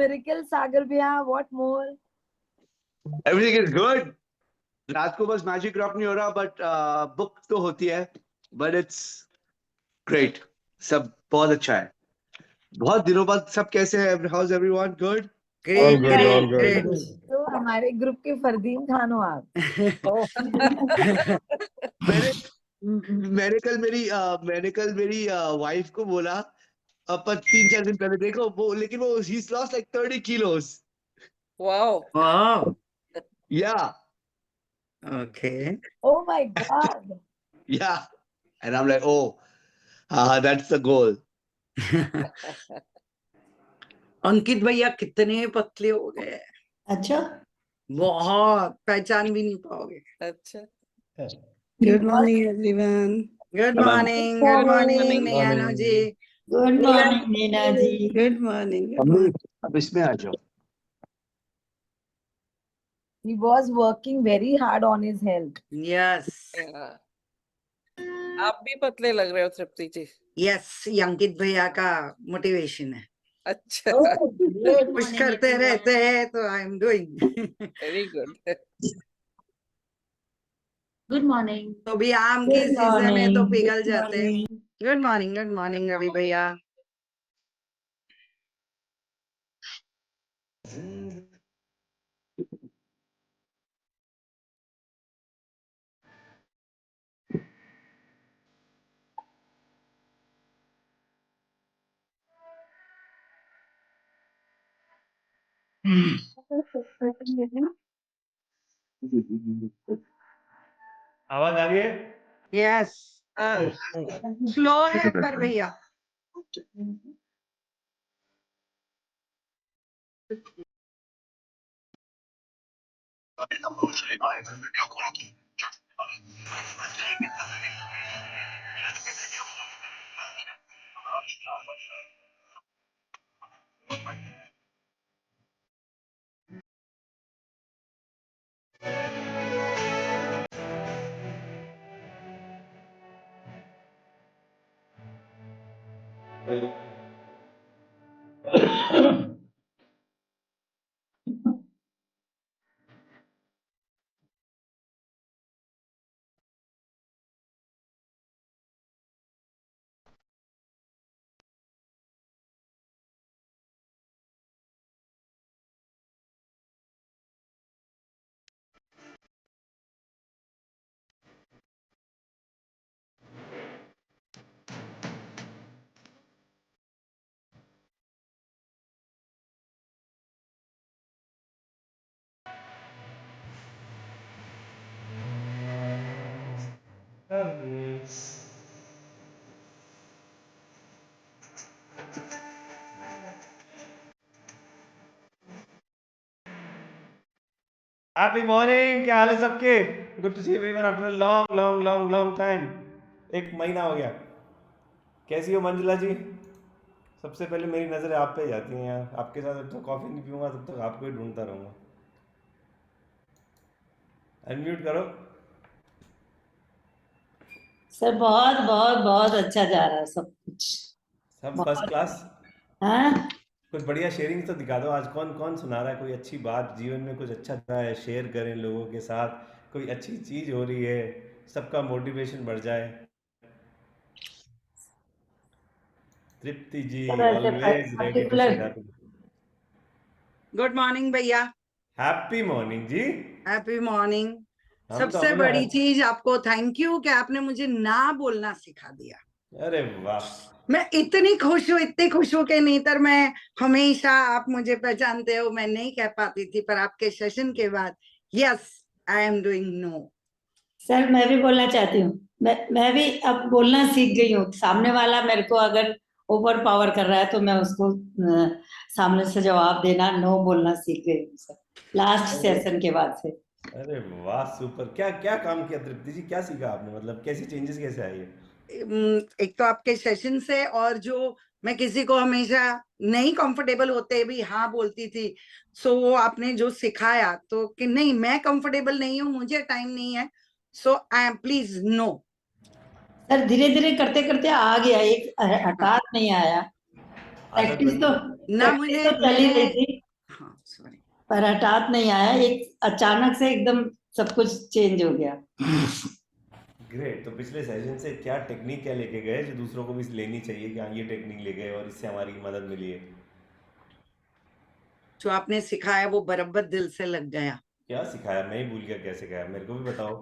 miracle, Sagar bhaiya? What more? Everything is good. रात को बस मैजिक रॉक नहीं हो रहा, बट बुक तो होती है, बट इट्स ग्रेट. सब बहुत अच्छा है. बहुत दिनों बाद सब कैसे हैं? How is everyone? Good. All good, all good. तो हमारे ग्रुप के फरदीन खान हो आप. मैंने कल मेरी वाइफ को बोला, पर 3-4 दिन पहले देखो वो, लेकिन वो he's lost like 30 kilos. Wow. Wow. Yeah. Okay. Oh my God. Yeah. And I'm like, oh, that's the goal. अंकित भैया कितने पतले हो गए. अच्छा, बहुत, पहचान भी नहीं पाओगे. अच्छा. Good morning, everyone. Good Hello. morning, good morning, Good Nayano ji. Good morning Neena ji. Good morning. Good अम्मी, morning. अब इसमें आ जाओ. He was working very hard on his health. Yes, Yeah. आप भी पतले लग रहे हो तृप्ति जी. yes, ये अंकित भैया का मोटिवेशन है. अच्छा. पुश करते रहते हैं तो आई am doing. Very good. Good morning. तो भी आम की सीजन है तो पिघल जाते हैं. गुड मॉर्निंग रवि भैया. आवाज आ रही है? यस, स्लो है पर भैया. Happy morning. क्या हाल है सबके? Good to see everyone after long long long long time. 1 महीना हो गया. कैसी हो मंजुला जी? सबसे पहले मेरी नज़रें आप पे ही जाती हैं यार. आपके साथ जब तक कॉफ़ी नहीं पीऊंगा तब तक आपको ही ढूंढता रहूँगा. अनम्यूट करो. सर बहुत बहुत बहुत अच्छा जा रहा है सब कुछ. सब फर्स्ट क्लास. हाँ, कुछ बढ़िया शेयरिंग तो दिखा दो. आज कौन कौन सुना रहा है कोई अच्छी बात? जीवन में कुछ अच्छा रहा है, शेयर करें लोगों के साथ. कोई अच्छी चीज़ हो रही है, सबका मोटिवेशन बढ़ जाए. तृप्ति जी सर ऐसे always ready to particular- share. Good morning भैया. हैप्पी मॉर्निंग जी. Happy morning. हम तो सबसे अपना बड़ी है. चीज आपको थैंक यू कि आपने मुझे ना बोलना सिखा दिया. अरे वाह. मैं इतनी खुश हूँ कि नहीं तर मैं हमेशा, आप मुझे पहचानते हो, मैं नहीं कह पाती थी, पर आपके सेशन के बाद yes I am doing no. Sir मैं भी बोलना चाहती हूँ. मैं भी अब बोलना सीख गई हूँ. सामने वाला मेरे को अगर ओवर पावर कर रहा है तो मैं उसको सामने से जवाब देना, नो बोलना सीख गई हूँ सर, लास्ट सेशन के बाद से. अरे वाह सुपर. क्या क्या काम किया तृप्ति जी? क्या सीखा आपने? मतलब कैसी चेंजेस कैसे आई है? एक तो आपके सेशन से, और जो मैं किसी को हमेशा नहीं कंफर्टेबल होते भी हाँ बोलती थी, सो वो आपने जो सिखाया तो कि नहीं मैं कंफर्टेबल नहीं हूँ, मुझे टाइम नहीं है, so I am please no. Sir धीरे धीरे करते करते आ गया, एक हठात नहीं आया. आदत प्रैक्टिस तो ना प्रैक्टिस मुझे तो चल ही रही मैं थी, हाँ सॉरी पर हठात नहीं आया, एक अचानक से एकदम सब कुछ चेंज हो गया। ग्रेट। तो पिछले सेशन से क्या टेक्निक क्या लेके गए जो दूसरों को भी लेनी चाहिए कि हाँ ये टेक्निक ले गए और इससे हमारी मदद मिली है? जो आपने सिखाया वो बराबर दिल से लग गया। क्या सिखाया? मैं ही भूल गया क्या सिखाया, मेरे को भी बताओ।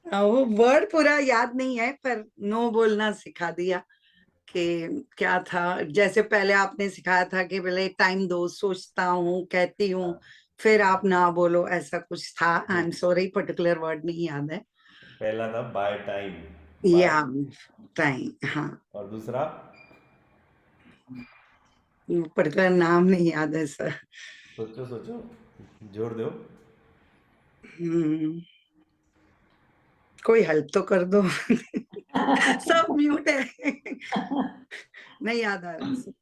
वो वर्ड पूरा याद नहीं है पर नो बोलना सिखा दिया कि क्या था। जैसे पहले आपने सिखाया था कि पहले टाइम दो, सोचता हूँ, कहती हूँ, फिर आप ना बोलो, ऐसा कुछ था। I am sorry, particular word नहीं याद है। पहला था बाय टाइम, बाय, या टाइम, हाँ और दूसरा पर्टिकुलर नाम नहीं याद है सर। सोचो सोचो, जोर दो। हम्म, कोई हेल्प तो कर दो। सब म्यूट है। नहीं याद आ रहा सर।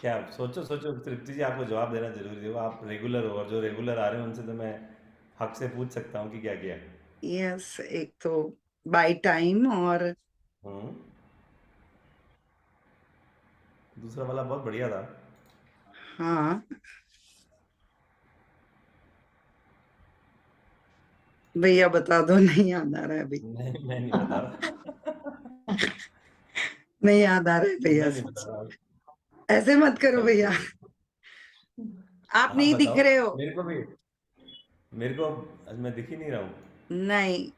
क्या सोचो सोचो, तृप्ति जी आपको जवाब देना जरूरी है, वो आप रेगुलर हो और जो रेगुलर आ रहे हैं उनसे तो मैं हक से पूछ सकता हूँ कि क्या किया। यस, एक तो बाय टाइम और हम्म, दूसरा वाला बहुत बढ़िया था। हाँ भैया बता दो, नहीं याद आ रहा है अभी। मैं नहीं बता रहा। नहीं याद आ रहा है भैया मैं नहीं बता सच। रहा। ऐसे मत करो चलो भैया, कोई नहीं। आप हाँ नहीं दिख बताओ, रहे हो। मेरे को भी, मेरे को मैं दिख ही नहीं रहा हूँ। नहीं,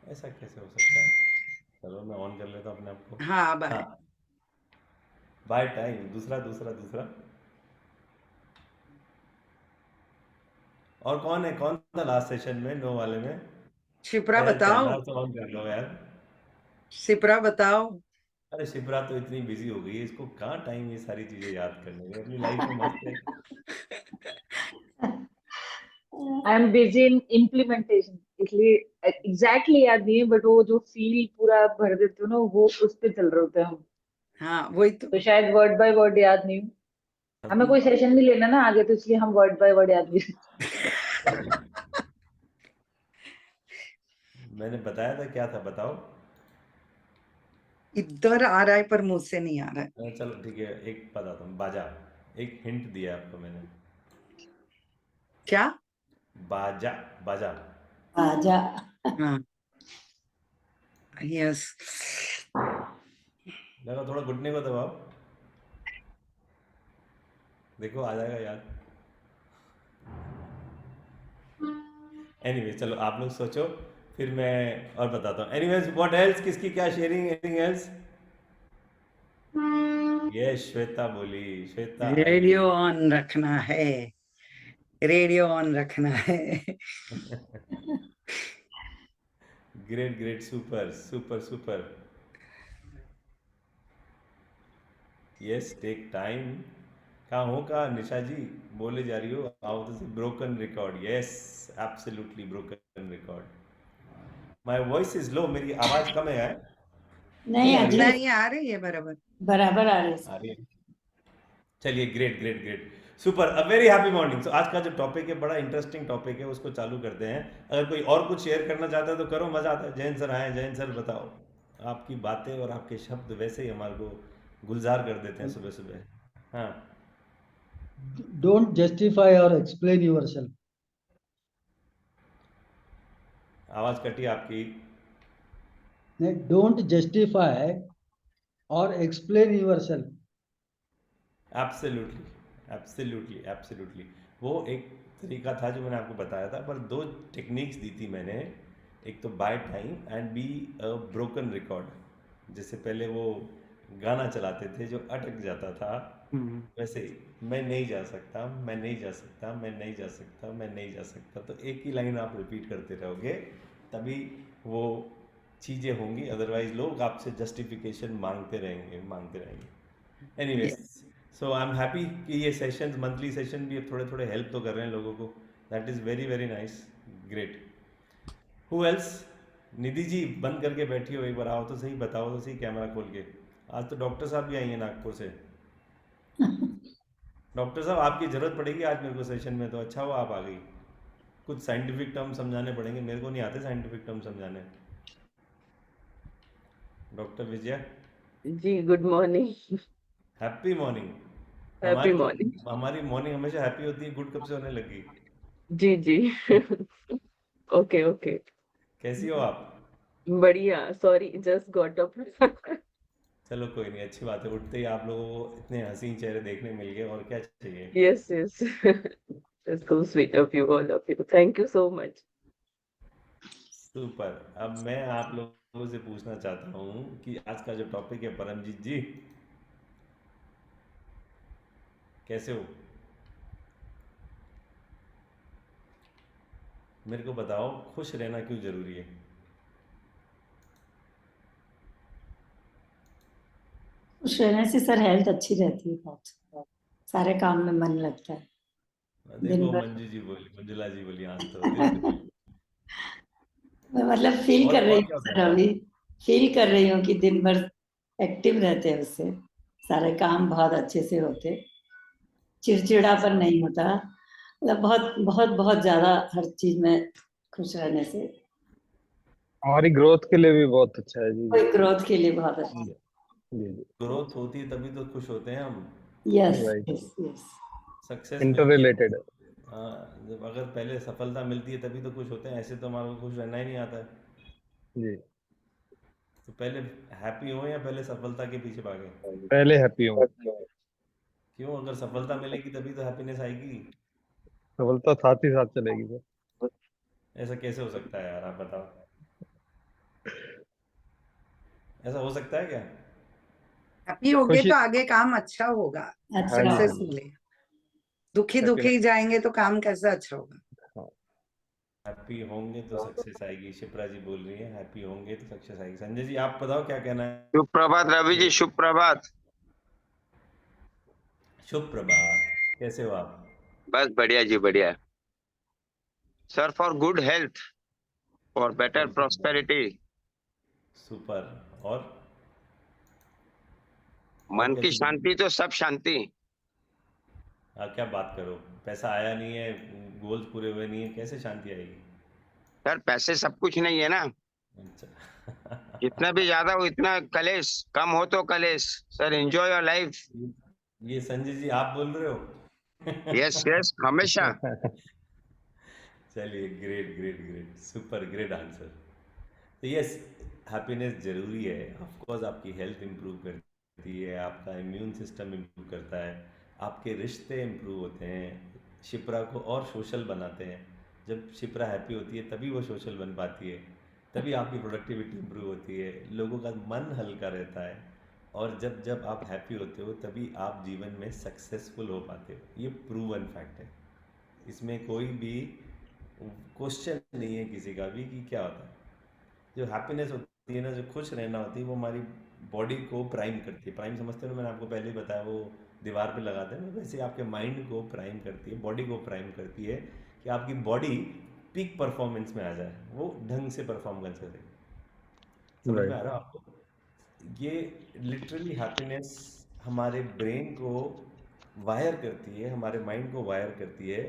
ऐसा कैसे हो सकता है? चलो मैं ऑन कर लेता हूँ अपने आप को। हाँ हाँ, बाय। बाय टाइम, दूसरा दूसरा दूसरा। और कौन था लास्ट सेशन में नो वाले में? शिप्रा यार बताओ, कैमरा तो ऑन कर लो यार। शिप्रा बताओ। अरे शिप्रा तो इतनी बिजी हो गई है, इसको कहाँ टाइम ये सारी चीजें याद करने में, अपनी लाइफ में मस्त है। I am busy in implementation, इसलिए एग्जैक्टली याद नहीं है, बट वो जो फील पूरा भर देते हो ना, वो उस पे चल रहे होते हैं हम। हाँ वही तो। तो शायद वर्ड बाय वर्ड याद नहीं हूँ। हमें कोई सेशन नहीं लेना ना आगे, तो इसलिए हम वर्ड बाय वर्ड याद भी। मैंने बताया था क्या था, बताओ। इधर आ रहा है पर मुझसे नहीं आ रहा है। चलो ठीक है, एक बताता हूँ, बाजा। एक हिंट दिया आपको मैंने। क्या? बाजा, बाजा। आजा। हाँ यस। लगा थोड़ा घुटने को दबाओ, देखो आ जाएगा याद। एनीवे चलो आप लोग सोचो, फिर मैं और बताता हूँ। एनीवेज व्हाट एल्स, किसकी क्या शेयरिंग, एनीथिंग एल्स? ये श्वेता बोली, श्वेता आई। रेडियो ऑन रखना है, रेडियो ऑन रखना है। Great great, super super super. Yes take time. कहाँ हो, कहाँ निशा जी बोले जा रही हो? आओ तो broken record, yes absolutely broken record. My voice is low, मेरी आवाज कम है यार? नहीं, नहीं आ रही अच्छे है? नहीं आ रही है बराबर। बराबर आ रही आ है। रही है। चलिए great great great, super, a very happy morning. तो आज का जो टॉपिक है बड़ा इंटरेस्टिंग टॉपिक है, उसको चालू करते हैं। अगर कोई और कुछ शेयर करना चाहता है तो करो, मजा आता है। जैन सर आए, जैन सर बताओ। आपकी बातें और आपके शब्द वैसे ही हमारे को गुलजार कर देते हैं सुबह सुबह। हाँ, Don't justify or explain yourself. आवाज कटी आपकी। Don't justify or explain yourself. Absolutely absolutely absolutely. वो एक तरीका था जो मैंने आपको बताया था, पर दो टेक्निक्स दी थी मैंने। एक तो by time and be a broken record. जैसे पहले वो गाना चलाते थे जो अटक जाता था, वैसे ही मैं नहीं जा सकता, मैं नहीं जा सकता, मैं नहीं जा सकता, मैं नहीं जा सकता। तो एक ही लाइन आप रिपीट करते रहोगे, तभी वो चीज़ें होंगी, अदरवाइज लोग आपसे जस्टिफिकेशन मांगते रहेंगे, मांगते रहेंगे। Anyways, so I am happy कि ये सेशंस, मंथली सेशन भी अब थोड़े थोड़े हेल्प तो कर रहे हैं लोगों को। That is very very nice, great. Who else? Nidhi ji बंद करके बैठी हो, एक बार आओ तो सही, बताओ तो सही कैमरा खोल के। आज तो डॉक्टर साहब भी आई हैं नागपुर से। डॉक्टर साहब आपकी ज़रूरत पड़ेगी आज मेरे को सेशन में, तो अच्छा हुआ आप आ गई। कुछ साइंटिफिक टर्म समझाने पड़ेंगे, मेरे को नहीं आते साइंटिफिक टर्म समझाने। Doctor Vijaya, ji good morning. Happy morning. Happy हमारी मॉर्निंग। हमारी मॉर्निंग हमेशा हैप्पी होती है, गुड कब से होने लगी? जी जी ओके ओके। कैसी हो आप? बढ़िया, सॉरी जस्ट गॉट अप। चलो कोई नहीं, अच्छी बात है, उठते ही आप लोगों को इतने हसीन चेहरे देखने मिल गए, और क्या चाहिए। Yes yes that's so sweet of you, all of you, thank you so much. Super. अब मैं आप लोगों से पूछना चाहता हूँ कि आज का जो टॉपिक है, परमजीत जी कैसे हो? मेरे को बताओ, खुश रहना क्यों जरूरी है? खुश रहने से सर हेल्थ अच्छी रहती है, बहुत सारे काम में मन लगता है दिन देखो भर। मंजू जी बोली, मंजुला जी बोली, हाँ तो दिल से बोली। मैं मतलब फील कर रही और हूँ क्या होता सर, है? अभी फील कर रही हूँ कि दिन भर एक्टिव रहते हैं, उससे सारे काम बहुत अच्छे से होते, चिड़चिड़ापन नहीं होता, मतलब बहुत बहुत बहुत ज्यादा हर चीज में खुश रहने से हमारी ग्रोथ के लिए भी बहुत अच्छा है। जी कोई ग्रोथ के लिए बहुत अच्छा। जी जी जी। ग्रोथ होती है तभी तो खुश होते हैं हम। Yes right, yes yes. Success inter मिलती है, रिलेटेड है। हाँ, जब अगर पहले सफलता मिलती है तभी तो खुश होते हैं, ऐसे तो हमारे को खुश रहना ही नहीं आता है। जी, तो पहले हैप्पी हो या पहले सफलता के पीछे भागे? पहले हैप्पी हूँ। क्यों? अगर सफलता मिलेगी तभी तो हैप्पीनेस आएगी। सफलता साथ ही साथ चलेगी सर। ऐसा कैसे हो सकता है यार, आप बताओ, ऐसा हो सकता है क्या? हैप्पी होगे खुशी। तो आगे काम अच्छा होगा, हाँ अच्छा जी, हाँ सक्सेस जी। मिलेगा। दुखी दुखी हैप्पीनेस। जाएंगे तो काम कैसे अच्छा होगा। हाँ। हैप्पी होंगे तो सक्सेस आएगी, शिप्रा जी बोल रही है हैप्पी होंगे तो सक्सेस आएगी। संजय जी आप बताओ क्या कहना है? शुभ प्रभात रवि जी, शुभ प्रभात। शुभ प्रभात, कैसे हो आप? बस बढ़िया जी, बढ़िया। Sir, for good health, for better prosperity, super. और मन क्या की चाहिए? शांति तो सब शांति। क्या बात करो, पैसा आया नहीं है, गोल्स पूरे हुए नहीं है, कैसे शांति आएगी? सर पैसे सब कुछ नहीं है ना, अच्छा जितना भी ज्यादा हो उतना कलेश, कम हो तो कलेश। Sir enjoy your life. ये संजय जी आप बोल रहे हो? यस यस, हमेशा। चलिए, great great great, super, great answer. तो यस, हैप्पीनेस ज़रूरी है, ऑफकोर्स आपकी हेल्थ इम्प्रूव करती है, आपका इम्यून सिस्टम इम्प्रूव करता है, आपके रिश्ते इम्प्रूव होते हैं, शिप्रा को और सोशल बनाते हैं। जब शिप्रा हैप्पी होती है तभी वो सोशल बन पाती है, तभी आपकी प्रोडक्टिविटी इम्प्रूव होती है, लोगों का मन हल्का रहता है, और जब जब आप हैप्पी होते हो तभी आप जीवन में सक्सेसफुल हो पाते हो। ये प्रूवन फैक्ट है, इसमें कोई भी क्वेश्चन नहीं है किसी का भी कि क्या होता है। जो हैप्पीनेस होती है ना, जो खुश रहना होती है, वो हमारी बॉडी को प्राइम करती है। प्राइम समझते हो ना, मैंने आपको पहले ही बताया, वो दीवार पे लगाते हैं ना, वैसे आपके माइंड को प्राइम करती है, बॉडी को प्राइम करती है कि आपकी बॉडी पीक परफॉर्मेंस में आ जाए, वो ढंग से परफॉर्म कर सके। समझ में आ राइट। रहा है आपको? ये लिटरली हैप्पीनेस हमारे ब्रेन को वायर करती है, हमारे माइंड को वायर करती है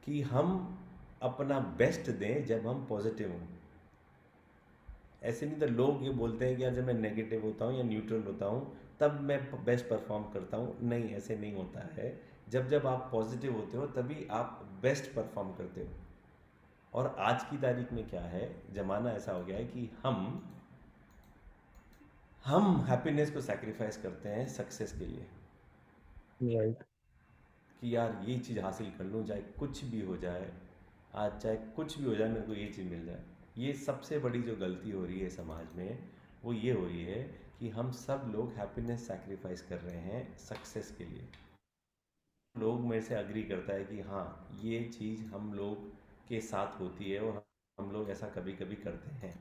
कि हम अपना बेस्ट दें जब हम पॉजिटिव हों। ऐसे नहीं तो लोग ये बोलते हैं कि यार जब मैं नेगेटिव होता हूँ या न्यूट्रल होता हूँ तब मैं बेस्ट परफॉर्म करता हूँ। नहीं, ऐसे नहीं होता है। जब जब आप पॉजिटिव होते हो तभी आप बेस्ट परफॉर्म करते हो। और आज की तारीख में क्या है, ज़माना ऐसा हो गया है कि हम हैप्पीनेस को सैक्रिफाइस करते हैं सक्सेस के लिए, राइट। कि यार ये चीज़ हासिल कर लूँ, चाहे कुछ भी हो जाए, आज चाहे कुछ भी हो जाए मेरे को ये चीज़ मिल जाए। ये सबसे बड़ी जो गलती हो रही है समाज में, वो ये हो रही है कि हम सब लोग हैप्पीनेस सैक्रिफाइस कर रहे हैं सक्सेस के लिए। लोग मेरे से अग्री करता है कि हाँ, ये चीज़ हम लोग के साथ होती है और हम लोग ऐसा कभी कभी करते हैं।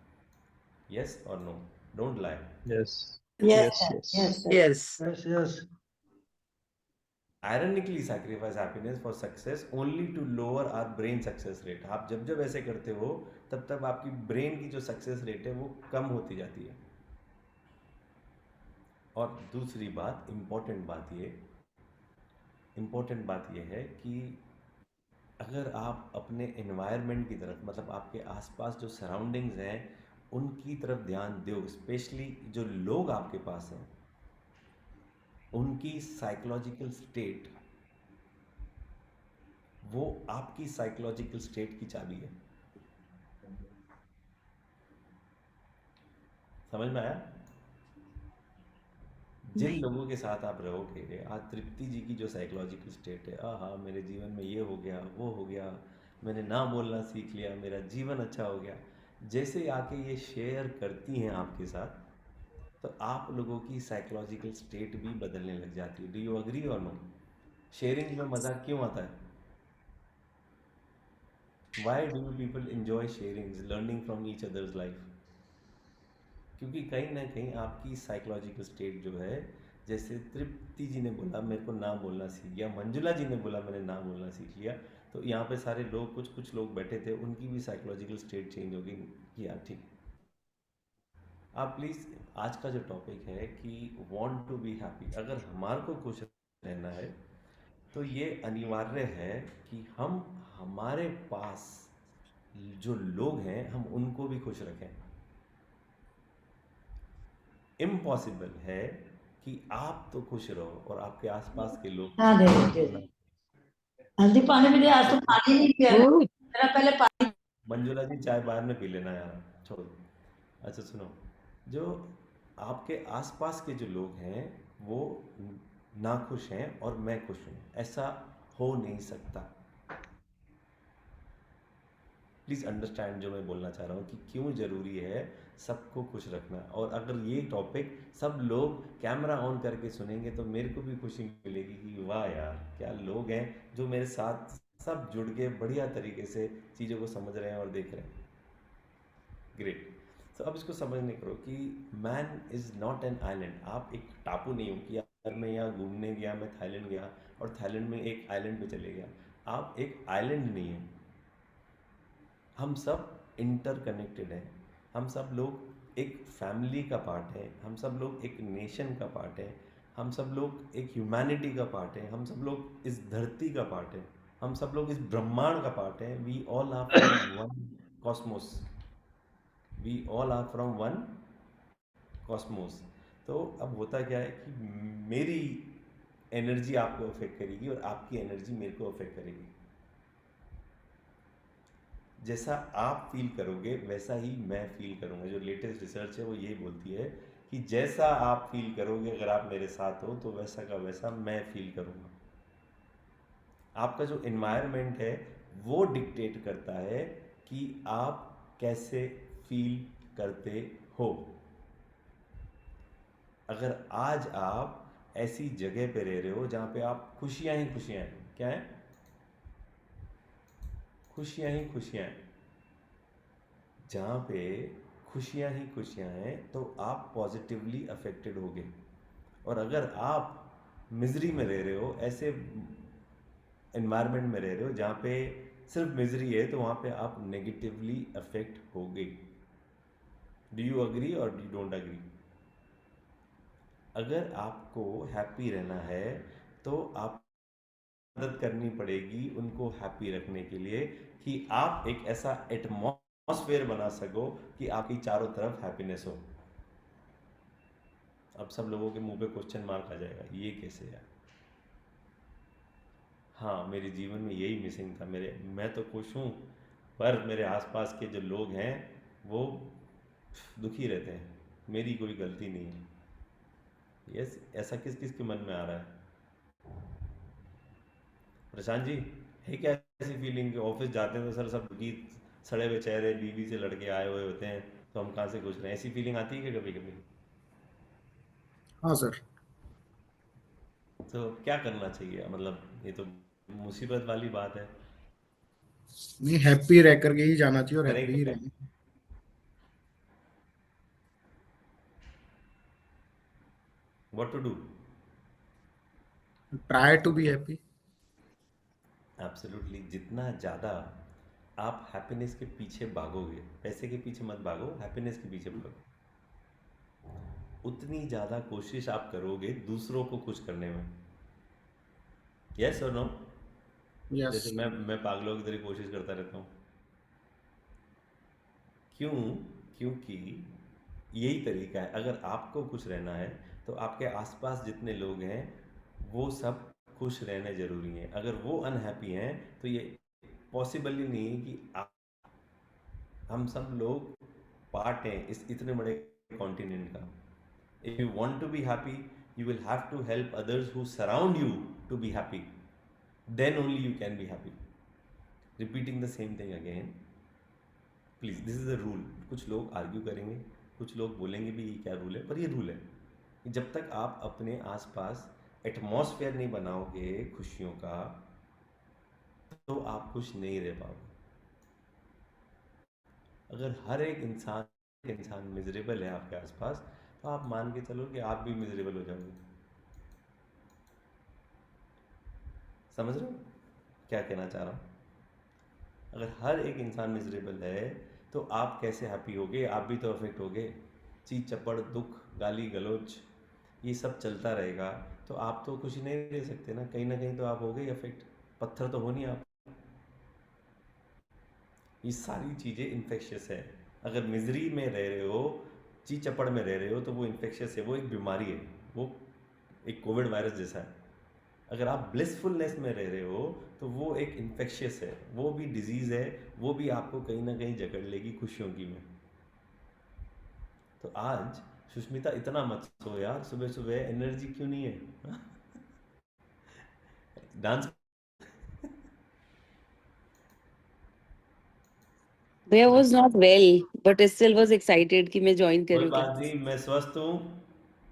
यस और no? Don't lie. Yes yes yes yes yes. Yes Yes, yes. Ironically sacrifice happiness for success only to lower our brain success rate। आप जब जब ऐसे करते हो तब तब आपकी ब्रेन की जो सक्सेस रेट है वो कम होती जाती है। और दूसरी बात, इम्पोर्टेंट बात ये है कि अगर आप अपने एनवायरनमेंट की तरफ, मतलब आपके आसपास जो सराउंडिंग्स हैं उनकी तरफ ध्यान दो, स्पेशली जो लोग आपके पास हैं, उनकी साइकोलॉजिकल स्टेट, वो आपकी साइकोलॉजिकल स्टेट की चाबी है। समझ में आया? जिन लोगों के साथ आप रहोगे, आज तृप्ति जी की जो साइकोलॉजिकल स्टेट है, हाँ मेरे जीवन में ये हो गया, वो हो गया, मैंने ना बोलना सीख लिया, मेरा जीवन अच्छा हो गया, जैसे आके ये शेयर करती हैं आपके साथ, तो आप लोगों की साइकोलॉजिकल स्टेट भी बदलने लग जाती है। डू यू अग्री और नो? शेयरिंग में मजा क्यों आता है? Why do people enjoy sharing, learning from each others life? क्योंकि कहीं ना कहीं आपकी साइकोलॉजिकल स्टेट जो है, जैसे तृप्ति जी ने बोला मेरे को ना बोलना सीख गया, मंजुला जी ने बोला मैंने ना बोलना सीख लिया, तो यहाँ पे सारे लोग, कुछ लोग बैठे थे, उनकी भी साइकोलॉजिकल स्टेट चेंज होगी कि यार ठीक। आप प्लीज़, आज का जो टॉपिक है कि वांट टू बी हैप्पी, अगर हमारे को खुश रहना है तो ये अनिवार्य है कि हम हमारे पास जो लोग हैं हम उनको भी खुश रखें। इम्पॉसिबल है कि आप तो खुश रहो और आपके आसपास के लोग हाँ, दे दीजिए। हल्दी पानी भी दे, आज तो पानी नहीं पिया ना। मेरा पहले पानी। मंजुला जी चाय बाहर में पी लेना यार, छोड़ो। अच्छा सुनो, जो आपके आसपास के जो लोग हैं वो नाखुश हैं और मैं खुश हूँ, ऐसा हो नहीं सकता। प्लीज़ अंडरस्टैंड जो मैं बोलना चाह रहा हूँ कि क्यों ज़रूरी है सबको खुश रखना। और अगर ये टॉपिक सब लोग कैमरा ऑन करके सुनेंगे तो मेरे को भी खुशी मिलेगी कि वाह यार क्या लोग हैं जो मेरे साथ सब जुड़ के बढ़िया तरीके से चीज़ों को समझ रहे हैं और देख रहे हैं। ग्रेट। तो अब इसको समझने करो कि man is not an island. आप एक टापू नहीं हो कि यार मैं यहाँ घूमने गया, मैं थाईलैंड गया और थाईलैंड में एक आइलैंड पे चले गया। आप एक आइलैंड नहीं है, हम सब इंटरकनेक्टेड हैं। हम सब लोग एक फैमिली का पार्ट है, हम सब लोग एक नेशन का पार्ट है, हम सब लोग एक ह्यूमैनिटी का पार्ट है, हम सब लोग इस धरती का पार्ट है, हम सब लोग इस ब्रह्मांड का पार्ट है। We all are from one cosmos, we all are from one cosmos. तो अब होता क्या है कि मेरी एनर्जी आपको अफेक्ट करेगी और आपकी एनर्जी मेरे को अफेक्ट करेगी। जैसा आप फील करोगे वैसा ही मैं फील करूँगा। जो लेटेस्ट रिसर्च है वो यही बोलती है कि जैसा आप फील करोगे अगर आप मेरे साथ हो तो वैसा का वैसा मैं फील करूँगा। आपका जो एनवायरनमेंट है वो डिक्टेट करता है कि आप कैसे फील करते हो। अगर आज आप ऐसी जगह पे रह रहे हो जहाँ पे आप खुशियाँ ही खुशियाँ हैं, क्या है? खुशियाँ ही खुशियाँ हैं। जहाँ पे खुशियाँ ही खुशियाँ हैं तो आप पॉजिटिवली अफेक्टेड होगे। और अगर आप मिजरी में रह रहे हो, ऐसे एनवायरनमेंट में रह रहे हो जहाँ पे सिर्फ मिजरी है, तो वहाँ पे आप नेगेटिवली अफेक्ट होगे। डू यू अग्री और डू डोंट अग्री? अगर आपको हैप्पी रहना है तो आप मदद करनी पड़ेगी उनको हैप्पी रखने के लिए कि आप एक ऐसा एटमॉस्फेयर बना सको कि आपकी चारों तरफ हैप्पीनेस हो। अब सब लोगों के मुंह पे क्वेश्चन मार्क आ जाएगा, ये कैसे है? हाँ, मेरे जीवन में यही मिसिंग था। मैं तो खुश हूँ पर मेरे आसपास के जो लोग हैं वो दुखी रहते हैं, मेरी कोई गलती नहीं है। यस, ऐसा किस किस के मन में आ रहा है? प्रशांत जी, है क्या ऐसी फीलिंग कि ऑफिस जाते हैं तो सर सब दुखी, सड़े हुए चेहरे, बीवी से लड़के आए हुए होते हैं, तो हम कहाँ से खुश रहे हैं? ऐसी फीलिंग आती है क्या कभी कभी? हाँ सर। तो क्या करना चाहिए? मतलब ये तो मुसीबत वाली बात है। नहीं, हैप्पी रह करके ही जाना चाहिए और करें हैप्पी ही क्या? रहना। What to do? Try to be happy. Absolutely. जितना ज़्यादा आप हैप्पीनेस के पीछे भागोगे, पैसे के पीछे मत भागो, हैप्पीनेस के पीछे भागो, उतनी ज़्यादा कोशिश आप करोगे दूसरों को खुश करने में। यस और नो? यस। जैसे मैं पागलों की तरह कोशिश करता रहता हूँ। क्यों? क्योंकि यही तरीका है। अगर आपको खुश रहना है तो आपके आसपास जितने लोग हैं वो सब खुश रहने जरूरी हैं। अगर वो अनहैप्पी हैं तो ये पॉसिबल ही नहीं है कि हम सब लोग पार्ट हैं इस इतने बड़े कॉन्टिनेंट का। If you want to be happy you will have to help others who surround you to be happy, then only you can be happy. Repeating the same thing again, please, this is a rule. कुछ लोग argue करेंगे, कुछ लोग बोलेंगे भी ये क्या rule है, पर ये रूल है कि जब तक आप अपने आसपास एटमॉस्फेयर नहीं बनाओगे खुशियों का तो आप खुश नहीं रह पाओगे। अगर हर एक इंसान मिजरेबल है आपके आसपास तो आप मान के चलो कि आप भी मिजरेबल हो जाओगे। समझ रहे हो क्या कहना चाह रहा हूँ? अगर हर एक इंसान मिजरेबल है तो आप कैसे हैप्पी होगे? आप भी तो अफेक्ट होगे। चीज चपड़, दुख, गाली गलौज ये सब चलता रहेगा तो आप तो खुशी नहीं रह सकते ना कहीं तो आप हो गए अफेक्ट। पत्थर तो हो नहीं आप। ये सारी चीज़ें इन्फेक्शियस है। अगर मिजरी में रह रहे हो, ची चपड़ में रह रहे हो तो वो इन्फेक्शियस है, वो एक बीमारी है, वो एक कोविड वायरस जैसा है। अगर आप ब्लिसफुलनेस में रह रहे हो तो वो एक इन्फेक्शियस है, वो भी डिजीज़ है, वो भी आपको कहीं ना कहीं जकड़ लेगी खुशियों की में। तो आज सुष्मिता इतना मत सो यार, सुबह सुबह एनर्जी क्यों नहीं है? Dance I was not well, but still was excited कि मैं join कोई करूँ बात class. नहीं, मैं स्वस्थ हूँ।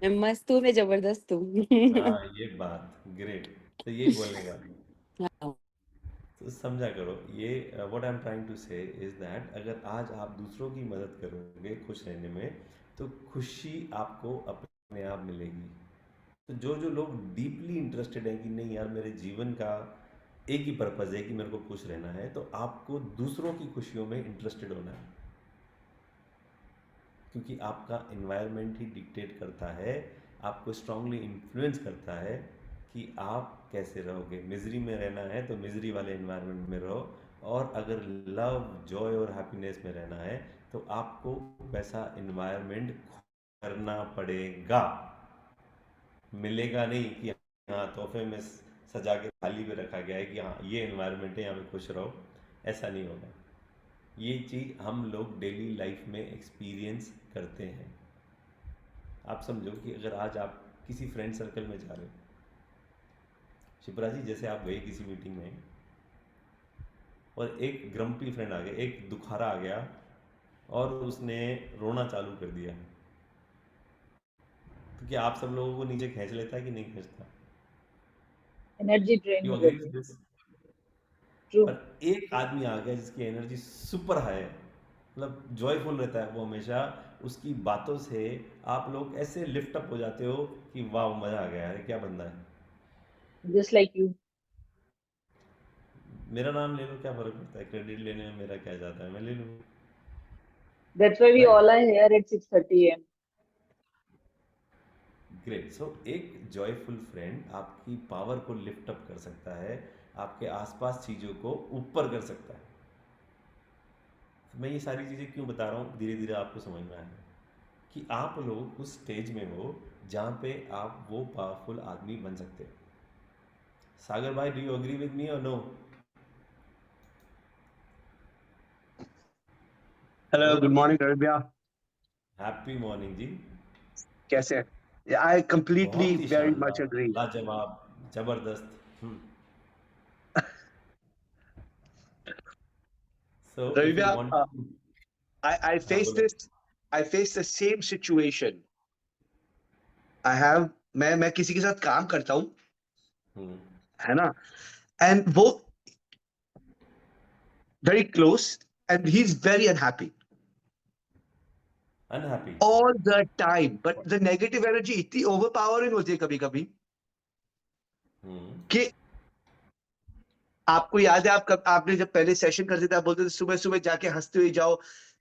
मैं मस्त हूँ, मैं जबरदस्त हूँ। हाँ ये बात ग्रेट, तो यही बोलेगा हाँ, तो समझा करो। ये what I am trying to say is that अगर आज आप दूसरों की मदद करोगे खुश रहने में तो खुशी आपको अपने आप मिलेगी। तो जो जो लोग डीपली इंटरेस्टेड हैं कि नहीं यार मेरे जीवन का एक ही पर्पज़ है कि मेरे को खुश रहना है, तो आपको दूसरों की खुशियों में इंटरेस्टेड होना है, क्योंकि आपका एनवायरनमेंट ही डिक्टेट करता है, आपको स्ट्रांगली इन्फ्लुएंस करता है कि आप कैसे रहोगे। मिजरी में रहना है तो मिजरी वाले एनवायरनमेंट में रहो, और अगर लव, जॉय और हैप्पीनेस में रहना है तो आपको वैसा एनवायरनमेंट करना पड़ेगा। मिलेगा नहीं कि हाँ तोहफे में सजा के थाली पे रखा गया है कि हाँ ये एनवायरनमेंट है यहाँ पे खुश रहो, ऐसा नहीं होगा। ये चीज़ हम लोग डेली लाइफ में एक्सपीरियंस करते हैं। आप समझो कि अगर आज आप किसी फ्रेंड सर्कल में जा रहे हो, शिप्रा जी जैसे आप गए किसी मीटिंग में और एक ग्रम्पी फ्रेंड आ गया, एक दुखारा आ गया और उसने रोना चालू कर दिया, तो क्या आप सब लोगों को नीचे खींच लेता है कि नहीं खींचता? एनर्जी ड्रेन यू हो अग्री जाती विद दिस? ट्रू। पर एक आदमी आ गया जिसकी एनर्जी सुपर हाई है, मतलब जॉयफुल रहता है वो हमेशा, उसकी बातों से आप लोग ऐसे लिफ्ट अप हो जाते हो कि वाह मजा आ गया है, क्या बंदा है। Just like you. मेरा नाम ले लो, क्या फर्क पड़ता है, क्रेडिट लेने में मेरा क्या जाता है, मैं ले लूँ। That's why we Right? All are here at 6:30 AM. Great. So एक जॉयफुल फ्रेंड आपकी पावर को लिफ्ट अप कर सकता है, आपके आसपास चीज़ों को ऊपर कर सकता है। तो मैं ये सारी चीज़ें क्यों बता रहा हूँ, धीरे धीरे आपको समझ में आएगा कि आप लोग उस स्टेज में हो जहाँ पे आप वो पावरफुल आदमी बन सकते हो। सागर भाई, do you agree with me or no? Hello, good morning Ravi भैया, हैप्पी मॉर्निंग जी। कैसे हैं? आई कंप्लीटली बहुत ही वेरी मच शानदार, अग्री। लाजवाब, जबरदस्त। So रवि if you भैया, want to, I हाँ face बोलो। this, I face the same situation. I have, मैं किसी के साथ काम करता हूँ, है ना, and वो very close and he's very unhappy unhappy all the time, but the negative energy इतनी overpowering होती है कभी कभी कि आपको याद है, आपने जब पहले सेशन करते थे आप बोलते थे सुबह सुबह जाके हंसते हुए जाओ,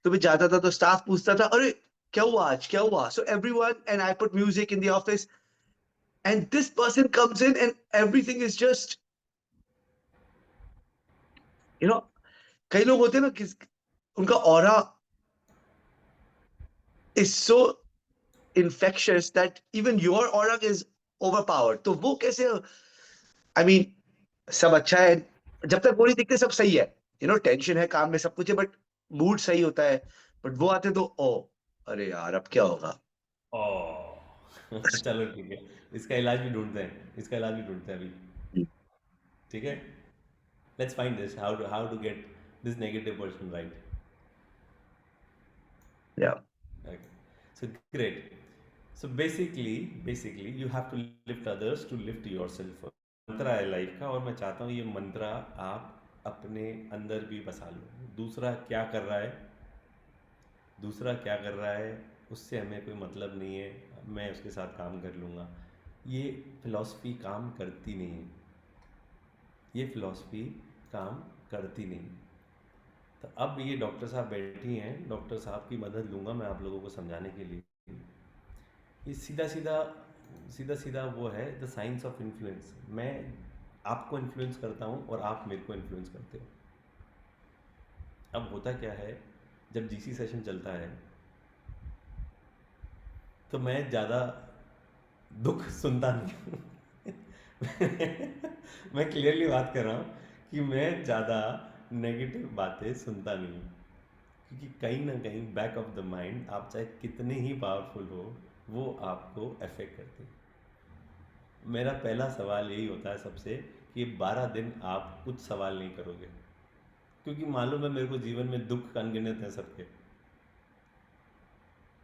तो मैं जाता था तो स्टाफ पूछता था अरे क्या हुआ आज, क्या हुआ? So everyone, and I put music in the office and this person comes in and everything is just, you know, कई लोग होते हैं ना कि उनका aura is so infectious that even your aura is overpowered. तो वो कैसे, I mean, सब अच्छा है, जब तक वो नहीं दिखते सब सही है, टेंशन है काम में, सब कुछ है, बट मूड सही होता है, बट वो आते तो अरे यार अब क्या होगा। चलो ठीक है, इसका इलाज भी ढूंढते हैं अभी, ठीक है। Let's find this, how to get this negative person right. Yeah. Okay. So great. So basically you have to lift others to lift yourself. मंत्रा है लाइफ का, और मैं चाहता हूँ ये मंत्रा आप अपने अंदर भी बसा लो। दूसरा क्या कर रहा है उससे हमें कोई मतलब नहीं है, मैं उसके साथ काम कर लूँगा। ये फिलॉसफी काम करती नहीं। तो अब ये डॉक्टर साहब बैठी हैं, डॉक्टर साहब की मदद लूँगा मैं आप लोगों को समझाने के लिए। ये सीधा वो है द साइंस ऑफ इन्फ्लुएंस। मैं आपको इन्फ्लुएंस करता हूँ और आप मेरे को इन्फ्लुएंस करते हो। अब होता क्या है, जब जीसी सेशन चलता है तो मैं ज़्यादा दुख सुनता नहीं मैं क्लियरली बात कर रहा हूँ कि मैं ज़्यादा नेगेटिव बातें सुनता नहीं, क्योंकि कहीं ना कहीं बैक ऑफ द माइंड आप चाहे कितने ही पावरफुल हो, वो आपको अफेक्ट करते हैं। मेरा पहला सवाल यही होता है सबसे कि 12 दिन आप कुछ सवाल नहीं करोगे, क्योंकि मालूम है मेरे को जीवन में दुख अनगिनत हैं सबके।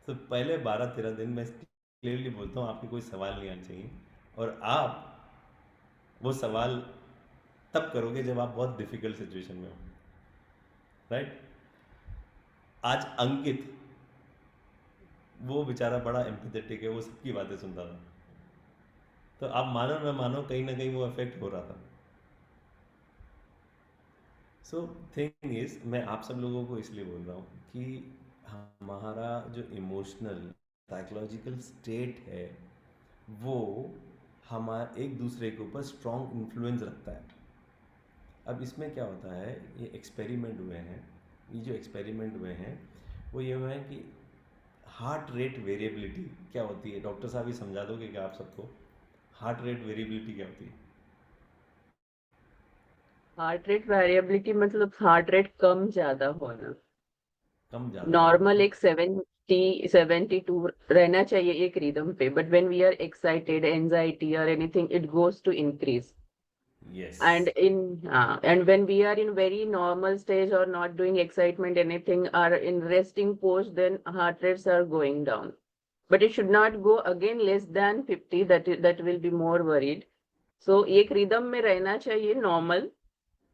तो पहले 12-13 दिन मैं क्लियरली बोलता हूँ आपके कोई सवाल नहीं आने चाहिए, और आप वो सवाल तब करोगे जब आप बहुत डिफिकल्ट सिचुएशन में हो, राइट। आज अंकित, वो बेचारा बड़ा एम्पैथेटिक है, वो सबकी बातें सुनता था, तो आप मानो ना मानो कहीं ना कहीं वो अफेक्ट हो रहा था। सो थिंग इज, मैं आप सब लोगों को इसलिए बोल रहा हूँ कि हमारा जो इमोशनल साइकोलॉजिकल स्टेट है वो हमारे एक दूसरे के ऊपर स्ट्रॉन्ग इन्फ्लुएंस रखता है। अब इसमें क्या होता है, ये एक्सपेरिमेंट हुए हैं, वो ये हुए हैं कि हार्ट रेट वेरिएबिलिटी क्या होती है। डॉक्टर साहब ये समझा दोगे क्या आप सबको, हार्ट रेट वेरिएबिलिटी क्या होती है? हार्ट रेट वेरिएबिलिटी मतलब हार्ट रेट कम ज्यादा होना। नॉर्मल एक 70-72 रहना चाहिए एक रिदम पे, but when we are excited, anxiety और anything, it goes to increase. Yes. And when we are in very normal stage or not doing excitement anything, or in resting pose, then heart rates are going down. But it should not go again less than 50. That will be more worried. So एक rhythm में रहना चाहिए normal.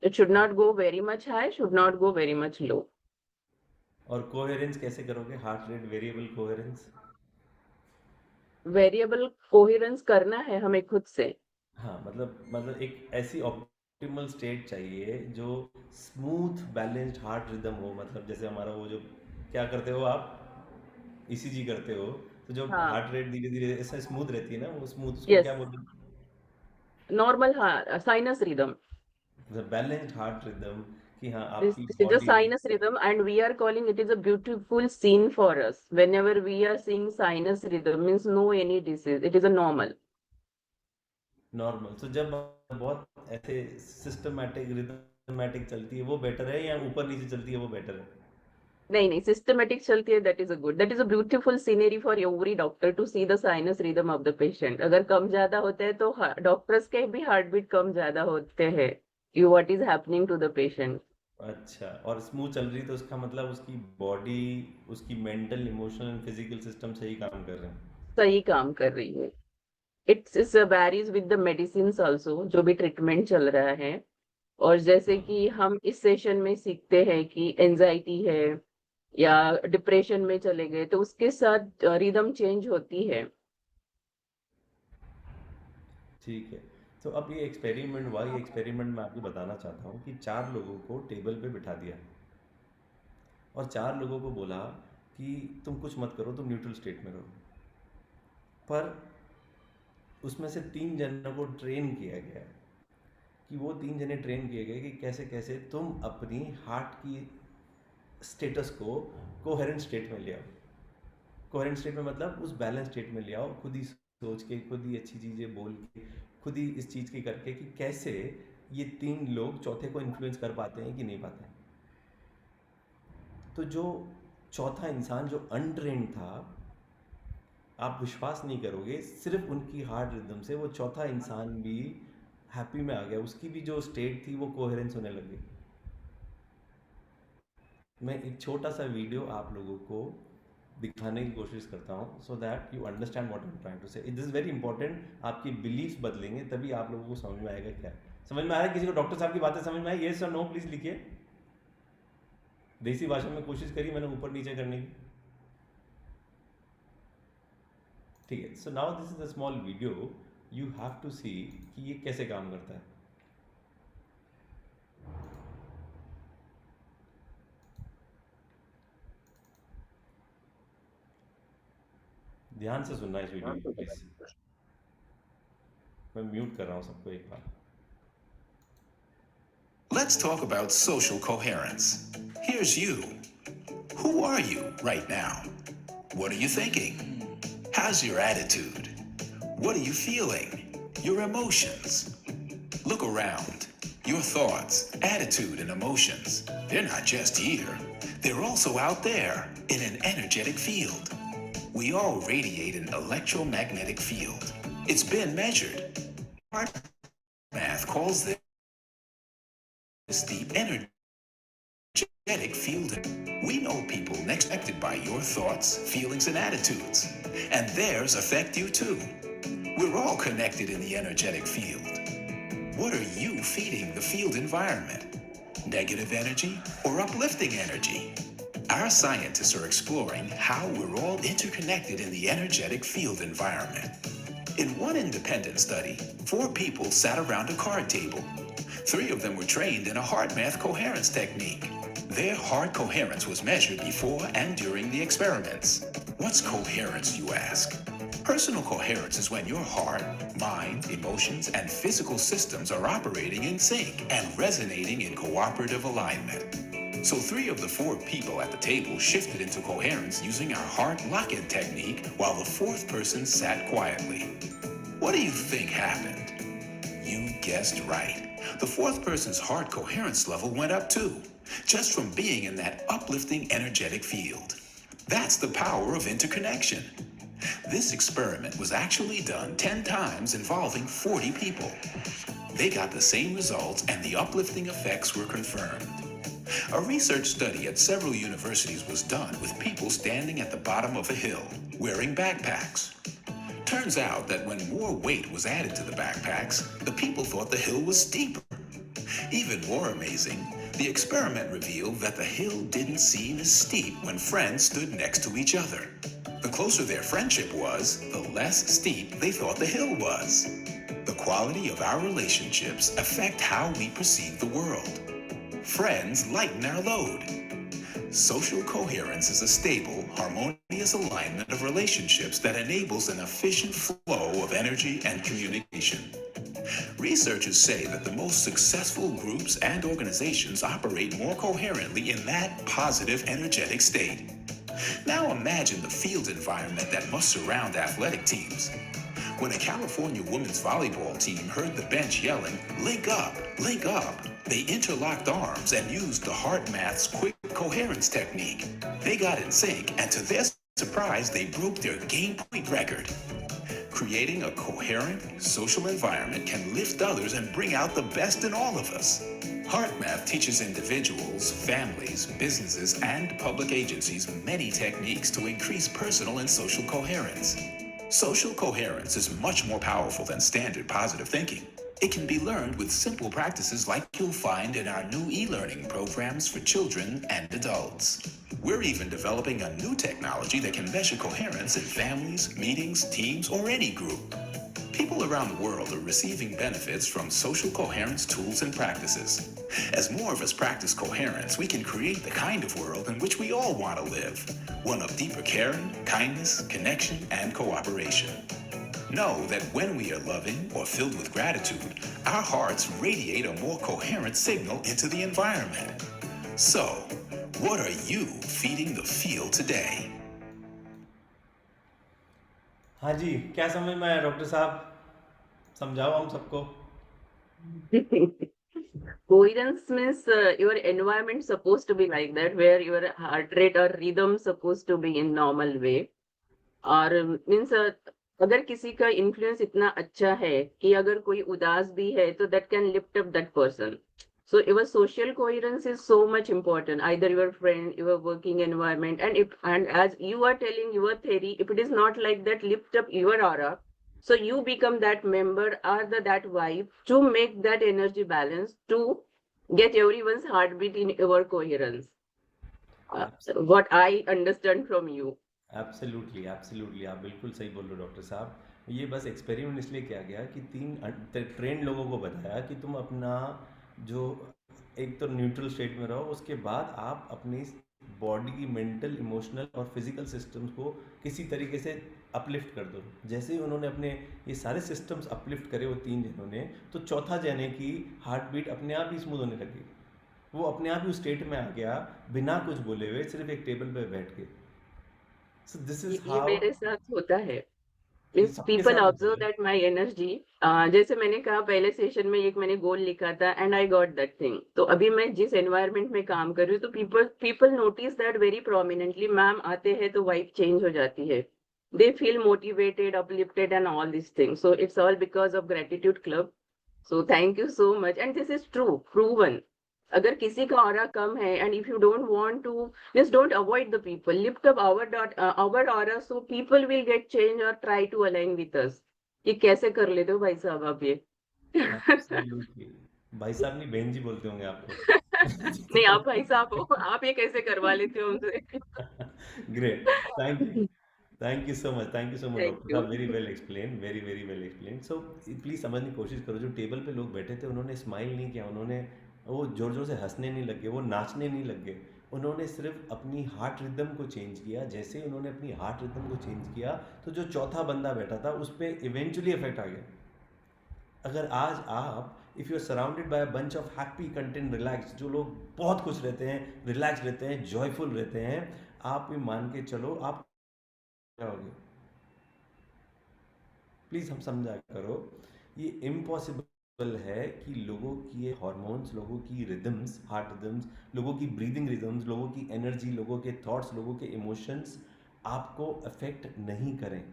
It should not go very much high, should not go very much low. और coherence कैसे करोगे, heart rate variable coherence? Variable coherence करना है हमें खुद से। हाँ, मतलब एक ऐसी ऑप्टिमल स्टेट चाहिए जो स्मूथ बैलेंस्ड हार्ट रिदम हो। मतलब जैसे हमारा वो जो क्या करते हो आप, ईसीजी करते हो, तो जो हार्ट रेट धीरे धीरे ऐसा स्मूथ रहती है ना, वो स्मूथ, उसको क्या बोलते हैं? Normal sinus rhythm, balanced heart rhythm. कि हाँ आपकी this is a sinus rhythm, and we are calling it is a beautiful scene for us. Whenever we are seeing sinus rhythm means no any disease, it is a normal. तो जब बहुत ऐसे systematic rhythmic चलती है वो better है, या ऊपर नीचे चलती है वो बेटर है? नहीं, सिस्टमैटिक चलती है, that is a good, that is a beautiful scenery for every doctor to see the sinus rhythm of the patient. अगर कम ज्यादा होते हैं तो डॉक्टर्स के भी हार्ट बीट कम ज्यादा होते हैं, you what is happening to the patient. अच्छा, और स्मूथ चल रही तो उसका मतलब उसकी बॉडी, उसकी mental, emotional and physical system सही काम कर रही है। It's varies with the medicines also, जो भी ट्रीटमेंट चल रहा है। और जैसे कि हम इस सेशन में सीखते हैं कि एंजाइटी है या डिप्रेशन में चले गए तो उसके साथ रिदम चेंज होती है। ठीक है, तो अब ये एक्सपेरिमेंट हुआ, ये एक्सपेरिमेंट मैं आपको बताना चाहता हूँ कि 4 लोगों को टेबल पे बिठा दिया और 4 लोगों को बोला कि तुम कुछ मत करो, तुम न्यूट्रल स्टेट में रहो। पर उसमें से 3 जनों को ट्रेन किया गया कि वो 3 जने ट्रेन किए गए कि कैसे कैसे तुम अपनी हार्ट की स्टेटस को कोहेरेंट स्टेट में ले आओ। कोहेरेंट स्टेट में मतलब उस बैलेंस स्टेट में ले आओ, खुद ही सोच के, खुद ही अच्छी चीज़ें बोल के, खुद ही इस चीज़ की करके कि कैसे ये 3 लोग चौथे को इन्फ्लुएंस कर पाते हैं कि नहीं पाते हैं। तो जो चौथा इंसान जो अनट्रेन्ड था, आप विश्वास नहीं करोगे, सिर्फ उनकी हार्ट रिदम से वो चौथा इंसान भी हैप्पी में आ गया, उसकी भी जो स्टेट थी वो कोहेरेंस होने लगी। मैं एक छोटा सा वीडियो आप लोगों को दिखाने की कोशिश करता हूँ, so that you understand what I am trying to say. This is very important, आपकी बिलीफ बदलेंगे तभी आप लोगों को समझ में आएगा। क्या समझ में आ रहा है? किसी को डॉक्टर साहब की बातें समझ में आई? येस और नो प्लीज लिखिए। देसी भाषा में कोशिश करी मैंने ऊपर नीचे करने की, ठीक है। So now this is a small video, you have to see कि ये कैसे काम करता है। ध्यान से सुनना इस वीडियो को प्लीज। मैं म्यूट कर रहा हूं सबको एक बार। Let's talk about social coherence. Here's you. Who are you right now? What are you thinking? How's your attitude? What are you feeling? Your emotions. Look around. Your thoughts, attitude, and emotions, they're not just here. They're also out there in an energetic field. We all radiate an electromagnetic field. It's been measured. Math calls this the energetic field. We know people next affected by your thoughts, feelings, and attitudes, and theirs affect you too. We're all connected in the energetic field. What are you feeding the field environment? Negative energy or uplifting energy? Our scientists are exploring how we're all interconnected in the energetic field environment. In one independent study, 4 people sat around a card table. 3 of them were trained in a HeartMath coherence technique. Their heart coherence was measured before and during the experiments. What's coherence, you ask? Personal coherence is when your heart, mind, emotions, and physical systems are operating in sync and resonating in cooperative alignment. So 3 of the 4 people at the table shifted into coherence using our heart lock-in technique while the 4th person sat quietly. What do you think happened? You guessed right. The 4th person's heart coherence level went up too, just from being in that uplifting energetic field. That's the power of interconnection. This experiment was actually done 10 times involving 40 people. They got the same results and the uplifting effects were confirmed. A research study at several universities was done with people standing at the bottom of a hill, wearing backpacks. Turns out that when more weight was added to the backpacks, the people thought the hill was steeper. Even more amazing, the experiment revealed that the hill didn't seem as steep when friends stood next to each other. The closer their friendship was, the less steep they thought the hill was. The quality of our relationships affect how we perceive the world. Friends lighten our load. Social coherence is a stable, harmonious alignment of relationships that enables an efficient flow of energy and communication. Researchers say that the most successful groups and organizations operate more coherently in that positive, energetic state. Now imagine the field environment that must surround athletic teams. When a California women's volleyball team heard the bench yelling, "Link up, link up," they interlocked arms and used the HeartMath's quick coherence technique. They got in sync, and to their surprise, they broke their game point record. Creating a coherent social environment can lift others and bring out the best in all of us. HeartMath teaches individuals, families, businesses, and public agencies many techniques to increase personal and social coherence. Social coherence is much more powerful than standard positive thinking. It can be learned with simple practices like you'll find in our new e-learning programs for children and adults. We're even developing a new technology that can measure coherence in families, meetings, teams, or any group. People around the world are receiving benefits from social coherence tools and practices. As more of us practice coherence, we can create the kind of world in which we all want to live. One of deeper caring, kindness, connection, and cooperation. Know that when we are loving or filled with gratitude, our hearts radiate a more coherent signal into the environment. So, what are you feeding the field today? हाँ जी, क्या समझ में आया doctor साहब? समझाओ हम सबको। Coherence means your environment supposed to be like that, where your heart rate or rhythm supposed to be in normal way. और मीन्स अगर किसी का इन्फ्लुएंस इतना अच्छा है कि अगर कोई उदास भी है तो that can lift up that person. So your social coherence is so much important. Either your friend, your working environment, and as you are telling your theory, if it is not like that, lift up your aura. So you become that member or that vibe to make that energy balance to get everyone's heartbeat in your coherence. What I understand from you. Absolutely absolutely, आप बिल्कुल सही बोल रहे हो doctor साहब। ये बस experiment इसलिए किया गया कि 3 ट्रेंड लोगों को बताया कि तुम अपना जो एक तो न्यूट्रल स्टेट में रहो, उसके बाद आप अपनी बॉडी की मेंटल, इमोशनल और फिजिकल सिस्टम्स को किसी तरीके से अपलिफ्ट कर दो। जैसे ही उन्होंने अपने ये सारे सिस्टम्स अपलिफ्ट करे वो 3 जनों ने, तो चौथा जने की हार्ट बीट अपने आप ही स्मूथ होने लगी। वो अपने आप ही उस स्टेट में आ गया बिना कुछ बोले हुए, सिर्फ एक टेबल पे बैठ के। So this is ये how मेरे साथ होता है. ये मीन्स सबके पीपल साथ होता ऑब्जर्व है। That my energy. जैसे मैंने कहा पहले सेशन में एक मैंने गोल लिखा था and I got that thing. तो अभी मैं जिस एनवायरनमेंट में काम कर रही हूँ तो people notice that very prominently. Ma'am आते हैं तो वाइब चेंज हो जाती है. They feel motivated, uplifted and all this things. So it's all because of gratitude club. So thank you so much and this is true, proven. अगर किसी का aura कम है and if you don't want to, just don't avoid the people, lift up our aura so people will get change और try to align with us. ये कैसे कर लेते हो भाई साहब आप ये? एब्सोल्युटली। भाई साहब नहीं, बहन जी बोलते होंगे आपको। नहीं, आप भाई साहब हो, आप ये कैसे करवा लेते हो हमसे? Great, thank you so much, thank you so much thank doctor you. साहब, very well explain, very very well explain. So please समझने की कोशिश करो, जो टेबल पे लोग बैठे थे उन्होंने स्माइल नहीं किया, उन्होंने वो जोर जोर से हंसने नहीं लगे, वो नाचने नहीं लगे, उन्होंने सिर्फ अपनी हार्ट रिदम को चेंज किया। जैसे ही उन्होंने अपनी हार्ट रिदम को चेंज किया तो जो चौथा बंदा बैठा था उस पर इवेंचुअली इफेक्ट आ गया। अगर आज आप if you are surrounded by a bunch of happy, content, relax, जो लोग बहुत खुश रहते हैं, रिलैक्स रहते हैं, जॉयफुल रहते हैं, आप भी मान के चलो आप जाओगे। प्लीज़ हम समझा करो, ये इम्पॉसिबल है कि लोगों की ये हॉर्मोन्स, लोगों की रिदम्स, हार्ट रिदम्स, लोगों की ब्रीदिंग रिदम्स, लोगों की एनर्जी, लोगों के थॉट्स, लोगों के इमोशंस आपको अफेक्ट नहीं करें।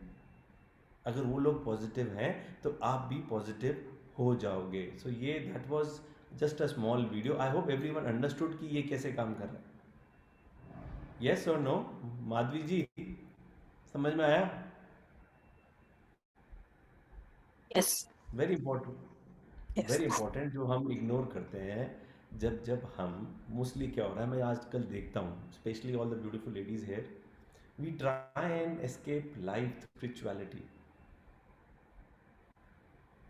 अगर वो लोग पॉजिटिव हैं तो आप भी पॉजिटिव हो जाओगे। सो ये that was just a small video. I hope everyone understood कि ये कैसे काम कर रहा है। यस और नो? माधवी जी, समझ में आया? Yes. Very important, Yes. Very important, जो हम इग्नोर करते हैं। जब हम मोस्टली क्या हो रहा है, मैं आजकल देखता हूँ, specially all the beautiful ladies here, we try and escape life spirituality.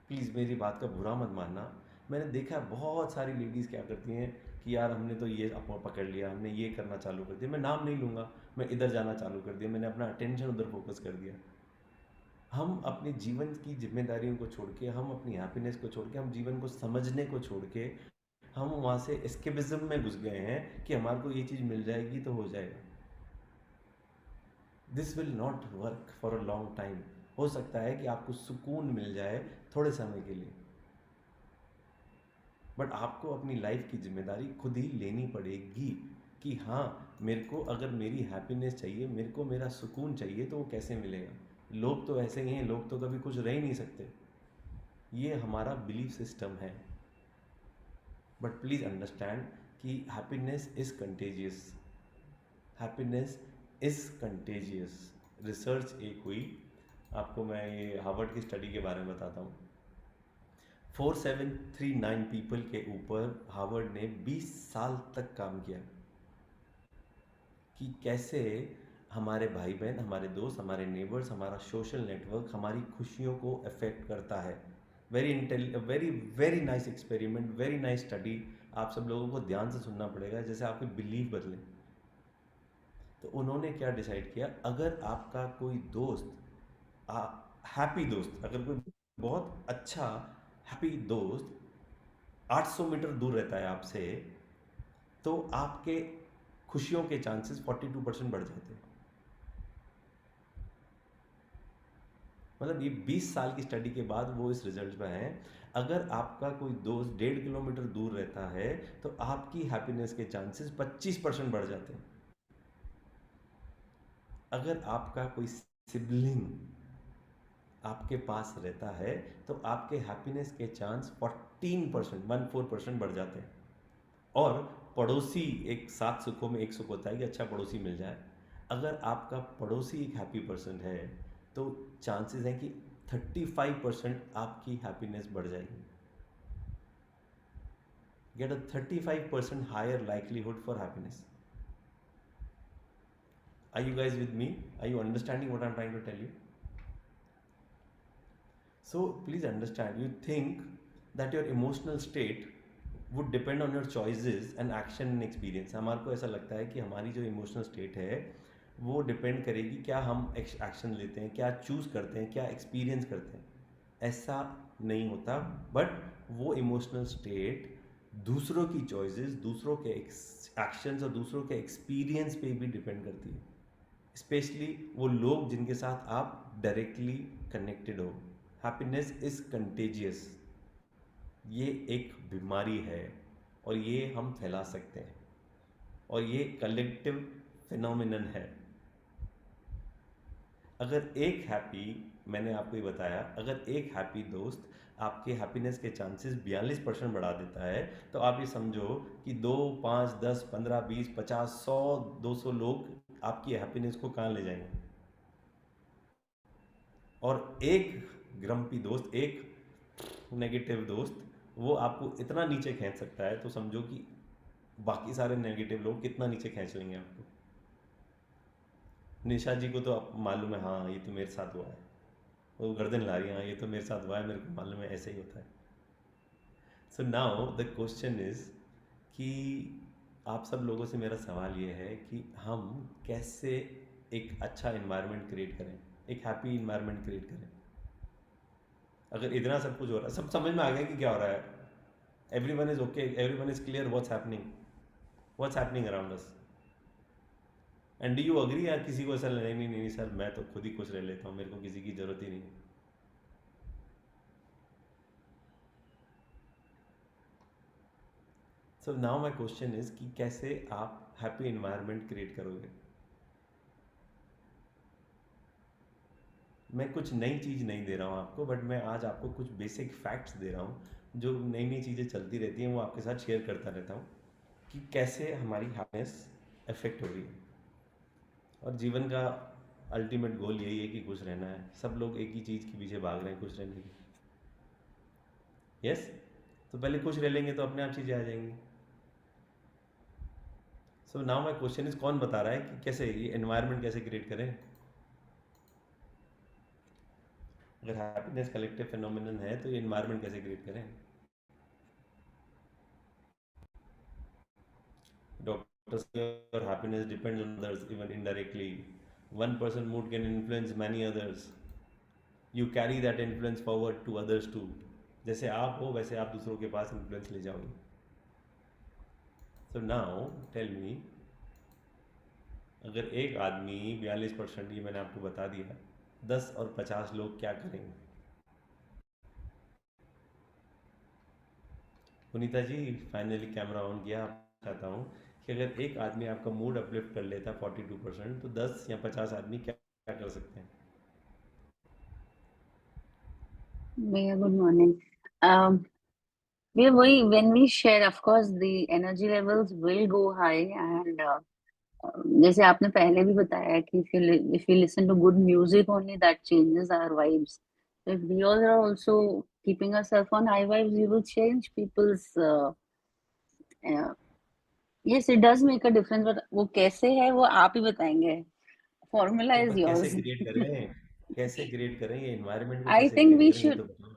Please मेरी बात का बुरा मत मानना। मैंने देखा है बहुत सारी लेडीज़ क्या करती हैं कि यार हमने तो ये पकड़ लिया, हमने ये करना चालू कर दिया, मैं नाम नहीं लूँगा, मैं इधर जाना चालू कर दिया, मैंने अपना अटेंशन उधर फोकस कर दिया। हम अपने जीवन की जिम्मेदारियों को छोड़ के, हम अपनी हैप्पीनेस को छोड़ के, हम जीवन को समझने को छोड़ के, हम वहाँ से एस्केपिज्म में घुस गए हैं कि हमारे को ये चीज़ मिल जाएगी तो हो जाएगा। This will not work for a long time. हो सकता है कि आपको सुकून मिल जाए थोड़े समय के लिए, बट आपको अपनी लाइफ की जिम्मेदारी खुद ही लेनी पड़ेगी कि हाँ, मेरे को अगर मेरी हैप्पीनेस चाहिए, मेरे को मेरा सुकून चाहिए, तो वो कैसे मिलेगा। लोग तो ऐसे ही हैं, लोग तो कभी खुश रह ही नहीं सकते। ये हमारा बिलीफ सिस्टम है। बट प्लीज़ अंडरस्टैंड कि happiness is contagious, happiness is contagious. Research एक हुई, आपको मैं ये हार्वर्ड की स्टडी के बारे में बताता हूँ। 4739 पीपल के ऊपर हार्वर्ड ने 20 साल तक काम किया कि कैसे हमारे भाई बहन, हमारे दोस्त, हमारे नेबर्स, हमारा सोशल नेटवर्क हमारी खुशियों को अफेक्ट करता है। Very very nice experiment, very nice study. आप सब लोगों को ध्यान से सुनना पड़ेगा, जैसे आपके बिलीफ बदले। तो उन्होंने क्या डिसाइड किया, अगर आपका कोई दोस्त, हैप्पी दोस्त, अगर कोई बहुत अच्छा हैप्पी दोस्त 800 मीटर दूर रहता है आपसे, तो आपके खुशियों के चांसेस 42% बढ़ जाते हैं। मतलब ये 20 साल की स्टडी के बाद वो इस रिजल्ट में हैं। अगर आपका कोई दोस्त 1.5 किलोमीटर दूर रहता है तो आपकी हैप्पीनेस के चांसेस 25% बढ़ जाते हैं। अगर आपका कोई सिबलिंग आपके पास रहता है तो आपके हैप्पीनेस के चांस 14% बढ़ जाते हैं। और पड़ोसी, एक 7 सुखों में एक सुख होता है कि अच्छा पड़ोसी मिल जाए। अगर आपका पड़ोसी एक हैप्पी पर्सन है तो चांसेस हैं कि 35% आपकी हैप्पीनेस बढ़ जाएगी। Get a 35% higher likelihood for happiness. Are you guys with me? Are you understanding what I'm trying to tell you? So please understand, you think that your emotional state would depend on your choices and action and experience. हमारे को ऐसा लगता है कि हमारी जो emotional state है वो डिपेंड करेगी क्या हम एक्शन लेते हैं, क्या चूज़ करते हैं, क्या एक्सपीरियंस करते हैं। ऐसा नहीं होता, बट वो इमोशनल स्टेट दूसरों की चॉइसेस, दूसरों के एक्शंस और दूसरों के एक्सपीरियंस पे भी डिपेंड करती है। स्पेशली वो लोग जिनके साथ आप डायरेक्टली कनेक्टेड हो। हैप्पीनेस इज कंटेजियस, ये एक बीमारी है और ये हम फैला सकते हैं और ये कलेक्टिव फिनोमिनन है। अगर एक हैप्पी, मैंने आपको ये बताया, अगर एक हैप्पी दोस्त आपके हैप्पीनेस के चांसेस 42% बढ़ा देता है तो आप ये समझो कि 2, 5, 10, 15, 20, 50, 100, 200 लोग आपकी हैप्पीनेस को कहाँ ले जाएंगे। और एक ग्रम्पी दोस्त, एक नेगेटिव दोस्त, वो आपको इतना नीचे खींच सकता है तो समझो कि बाकी सारे नेगेटिव लोग कितना नीचे खींच लेंगे आपको। निशा जी को तो आप मालूम है, हाँ ये तो मेरे साथ हुआ है, वो गर्दन ला रही है, हाँ ये तो मेरे साथ हुआ है, मेरे को मालूम है, ऐसे ही होता है। So now the question is कि आप सब लोगों से मेरा सवाल ये है कि हम कैसे एक अच्छा इन्वायरमेंट क्रिएट करें, एक हैप्पी इन्वायरमेंट क्रिएट करें। अगर इतना सब कुछ हो रहा है, सब समझ में आ गया कि क्या हो रहा है, everyone is okay, everyone is clear what's happening around us, and do you agree? या किसी को ऐसा नहीं सर मैं तो खुद ही खुश रह लेता हूँ, मेरे को किसी की जरूरत ही नहीं। So now my question is कि कैसे आप हैप्पी इन्वायरमेंट क्रिएट करोगे। मैं कुछ नई चीज़ नहीं दे रहा हूँ आपको, बट मैं आज आपको कुछ बेसिक फैक्ट्स दे रहा हूँ, जो नई नई चीज़ें चलती रहती हैं वो आपके साथ शेयर करता रहता हूँ कि कैसे हमारी हैप्पीनेस अफेक्ट हो रही है। और जीवन का अल्टीमेट गोल यही है कि खुश रहना है। सब लोग एक ही चीज़ के पीछे भाग रहे हैं, खुश रहने की। यस, तो पहले खुश रह लेंगे तो अपने आप चीज़ें आ जाएंगी। So now my question is, कौन बता रहा है कि कैसे ये एनवायरनमेंट कैसे क्रिएट करें। अगर हैप्पीनेस कलेक्टिव फिनोमिनन है तो ये एनवायरनमेंट कैसे क्रिएट करें। Doctors say your happiness depends on others, even indirectly. One person mood can influence many others. You carry that influence forward to others too. जैसे आप हो वैसे आप दूसरों के पास इन्फ्लुएंस ले जाओगे। So now tell me, अगर एक आदमी 42%, ये मैंने आपको बता दिया, 10 और 50 लोग क्या करेंगे। पुनीता जी फाइनली कैमरा ऑन किया। चाहता हूँ कि अगर एक आदमी आपका मूड अपलिफ्ट कर लेता 42%, तो 10 या 50 आदमी क्या क्या कर सकते हैं। Maya, good morning. When we share, of course, the energy levels will go high, and जैसे आपने पहले भी बताया कि if you listen to good music only, that changes our vibes. So if we all are also keeping ourselves on high vibes, we will change people's. Yes, it does make a difference, but वो कैसे है वो आप ही बताएंगे. Formula तो is पर yours. कैसे create करें ये एनवायरनमेंट को, I कैसे think क्रिएट करें ये तो बताओ।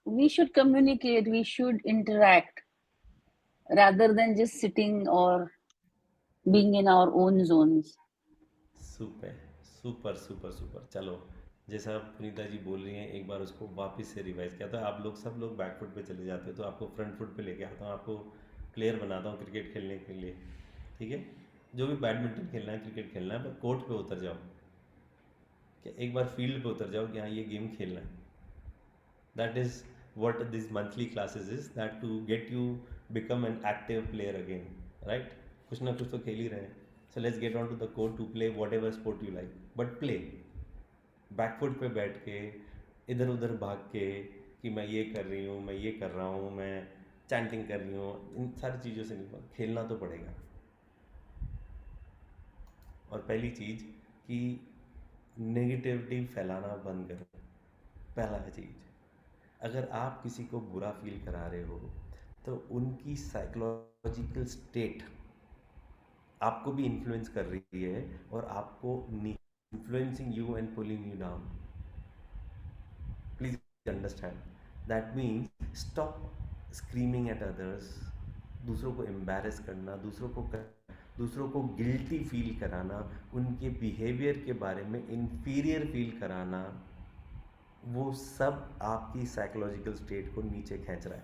we should communicate, we should interact rather than just sitting or being in our own zones. Super super super super. चलो, जैसा पुनीता जी बोल रही हैं एक बार उसको वापस से रिवाइज किया। तो आप लोग सब लोग बैक फुट पे चले जाते हो, तो आपको फ्रंट फुट पे लेके आता हूँ, आपको प्लेयर बनाता हूँ क्रिकेट खेलने के लिए। ठीक है, जो भी बैडमिंटन खेलना है, क्रिकेट खेलना है, पर कोर्ट पे उतर जाओ। कि एक बार फील्ड पे उतर जाओ कि हाँ ये गेम खेलना है. That is what these monthly classes is, that to get you become an active player again, right? कुछ ना कुछ तो खेल ही रहे हैं. So let's get on to the court to play whatever sport you like, but play. Back foot पे बैठ के इधर उधर भाग के कि मैं ये कर रही हूँ, मैं ये कर रहा हूँ, मैं चैंटिंग कर रही हूँ, इन सारी चीज़ों से नहीं, खेलना तो पड़ेगा. और पहली चीज़ कि नेगेटिविटी फैलाना बंद करो. पहला चीज़, अगर आप किसी को बुरा फील करा रहे हो तो उनकी साइकोलॉजिकल स्टेट आपको भी इन्फ्लुएंस कर रही है और आपको influencing you and pulling you down. Please understand. That means stop screaming at others. दूसरों को एम्बैरेस करना, दूसरों को गिल्टी फील कराना, उनके बिहेवियर के बारे में इन्फीरियर फील कराना, वो सब आपकी साइकोलॉजिकल स्टेट को नीचे खींच रहा है.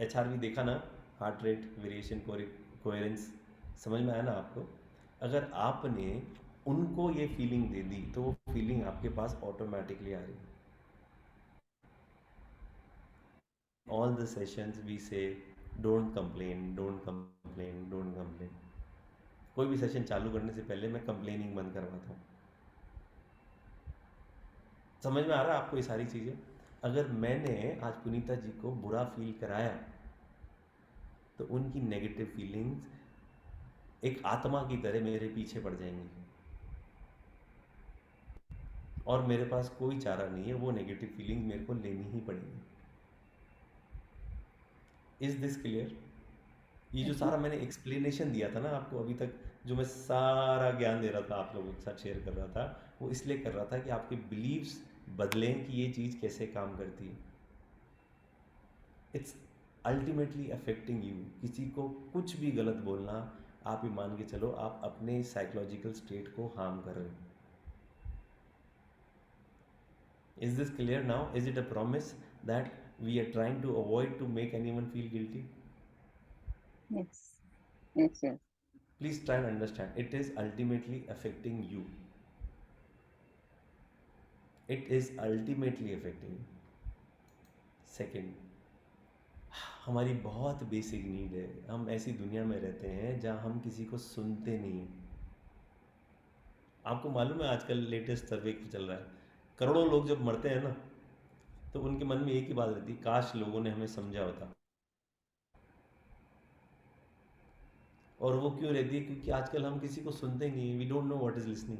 HRV देखा ना, हार्ट रेट वेरिएशन, कोहेरेंस, समझ में आया ना आपको? अगर आपने उनको ये फीलिंग दे दी तो वो फीलिंग आपके पास ऑटोमेटिकली आ रही. ऑल द सेशंस वी से don't complain, don't complain, don't complain. कोई भी सेशन चालू करने से पहले मैं कंप्लेनिंग बंद करवाता हूँ. समझ में आ रहा है आपको ये सारी चीज़ें? अगर मैंने आज पुनीता जी को बुरा फील कराया तो उनकी नेगेटिव फीलिंग्स एक आत्मा की तरह मेरे पीछे पड़ जाएंगी और मेरे पास कोई चारा नहीं है, वो नेगेटिव फीलिंग मेरे को लेनी ही पड़ेगी. Is this clear? ये जो सारा मैंने एक्सप्लेनेशन दिया था ना आपको अभी तक, जो मैं सारा ज्ञान दे रहा था आप लोगों के साथ शेयर कर रहा था, वो इसलिए कर रहा था कि आपके बिलीव्स बदलें कि ये चीज़ कैसे काम करती है. It's ultimately affecting you. किसी को कुछ भी गलत बोलना, आप ही मान के चलो आप अपने साइकोलॉजिकल स्टेट को हार्म कर रहे हो. Is this clear now? Is it a promise that we are trying to avoid to make anyone feel guilty? Yes. Yes, yes. Please try and understand. It is ultimately affecting you. It is ultimately affecting you. Second, हमारी बहुत basic need है. हम ऐसी दुनिया में रहते हैं जहाँ हम किसी को सुनते नहीं. आपको मालूम है आजकल लेटेस्ट सर्वे चल रहा है, करोड़ों लोग जब मरते हैं ना तो उनके मन में एक ही बात रहती है, काश लोगों ने हमें समझा होता. और वो क्यों रहती है? क्योंकि आजकल हम किसी को सुनते ही नहीं. We don't know what is listening.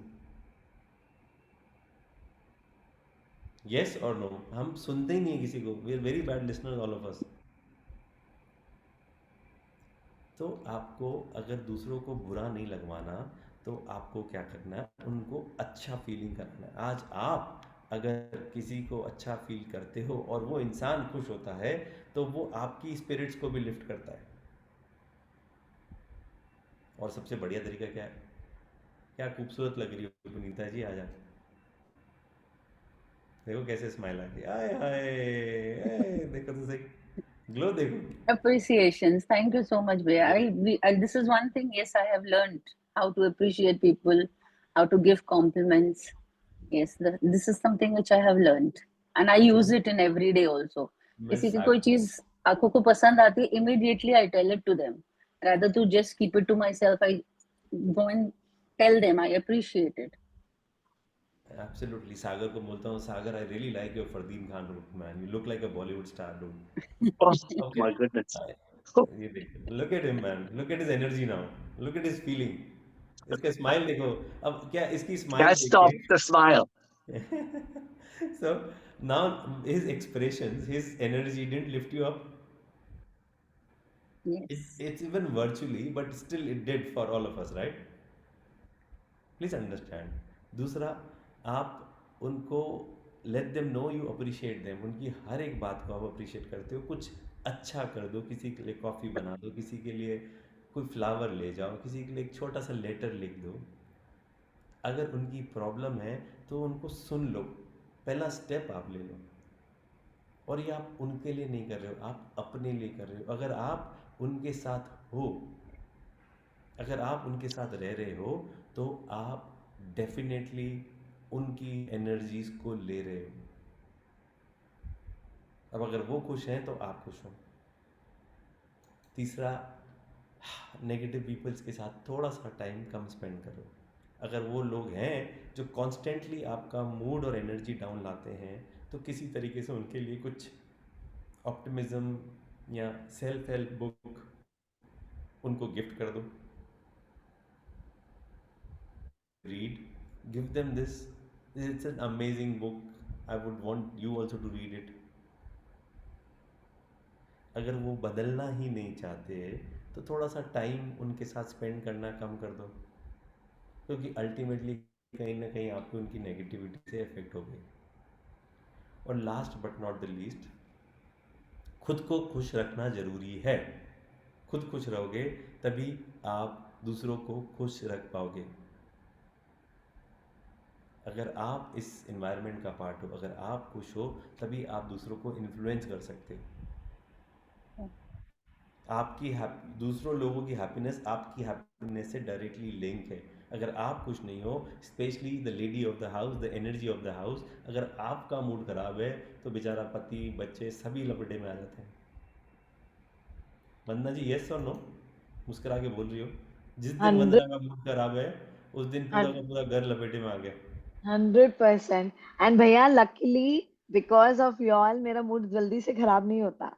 Yes और नो? हम सुनते ही नहीं किसी को. We are very bad listeners all of us. तो आपको अगर दूसरों को बुरा नहीं लगवाना तो आपको क्या करना है? उनको अच्छा फीलिंग करना है. आज आप अगर किसी को अच्छा फील करते हो और वो इंसान खुश होता है तो वो आपकी स्पिरिट्स को भी लिफ्ट करता है. और सबसे बढ़िया तरीका क्या है? क्या खूबसूरत लग रही हो पुनीता जी, आज आप देखो कैसे स्माइल आ गई. आए हाय, देखो तो सही, ग्लो देखो. Appreciations. Thank you so much, Bhaiya. This is one thing, yes, I have learned how to appreciate people, how to give compliments. Yes, this is something which I have learned. And I use it in everyday also. किसी की कोई चीज आंखों को पसंद आती है, immediately I tell it to them. Rather to just keep it to myself, I go and tell them I appreciate it. Absolutely. सागर को बोलता हूँ, सागर, I really like your Fardeen Khan look, man. You look like a Bollywood star, dude. Oh my goodness. ये देखो, look at him, man. Look at his energy now. Look at his feeling. इसका smile देखो. अब क्या इसकी smile Can't stop the smile. So now his expressions, his energy didn't lift you up. Yes. It's even virtually, but still it did for all of us, right? Please understand. दूसरा, आप उनको let them know you appreciate them. उनकी हर एक बात को आप appreciate करते हो. कुछ अच्छा कर दो, किसी के लिए कॉफ़ी बना दो, किसी के लिए कोई फ्लावर ले जाओ, किसी के लिए एक छोटा सा लेटर लिख दो. अगर उनकी प्रॉब्लम है तो उनको सुन लो. पहला स्टेप आप ले लो. और ये आप उनके लिए नहीं कर रहे हो, आप अपने लिए कर रहे हो. अगर आप उनके साथ हो, अगर आप उनके साथ रह रहे हो तो आप डेफिनेटली उनकी एनर्जीज को ले रहे हो। अब अगर वो खुश हैं तो आप खुश हो। तीसरा, नेगेटिव पीपल्स के साथ थोड़ा सा टाइम कम स्पेंड करो। अगर वो लोग हैं जो कॉन्स्टेंटली आपका मूड और एनर्जी डाउन लाते हैं, तो किसी तरीके से उनके लिए कुछ ऑप्टिमिज्म या सेल्फ हेल्प बुक उनको गिफ्ट कर दो। Read, give them this, it's an amazing book, I would want you also to read it. अगर वो बदलना ही नहीं चाहते तो थोड़ा सा टाइम उनके साथ स्पेंड करना कम कर दो, क्योंकि अल्टीमेटली कहीं ना कहीं आपको उनकी नेगेटिविटी से इफेक्ट होगी। और last but not the least, खुद को खुश रखना जरूरी है। खुद खुश रहोगे तभी आप दूसरों को खुश रख पाओगे। अगर आप इस एनवायरनमेंट का पार्ट हो, अगर आप खुश हो, तभी आप दूसरों को इन्फ्लुएंस कर सकते हो। आपकी दूसरों लोगों की हैप्पीनेस आपकी हैप्पीनेस से डायरेक्टली लिंक है। अगर आप खुश नहीं हो, specially the lady of the house, the energy of the house, अगर आपका मूड खराब है तो बेचारा पति बच्चे सभी लपेटे में आ जाते हैं। वंदना जी, यस और नो? मुस्कुरा के बोल रही हो। जिस दिन वंदना का मूड खराब है उस दिन पूरा का पूरा घर लपेटे में आ गया। 100%। एंड भैया luckily because of you all मेरा मूड जल्दी से खराब नहीं होता।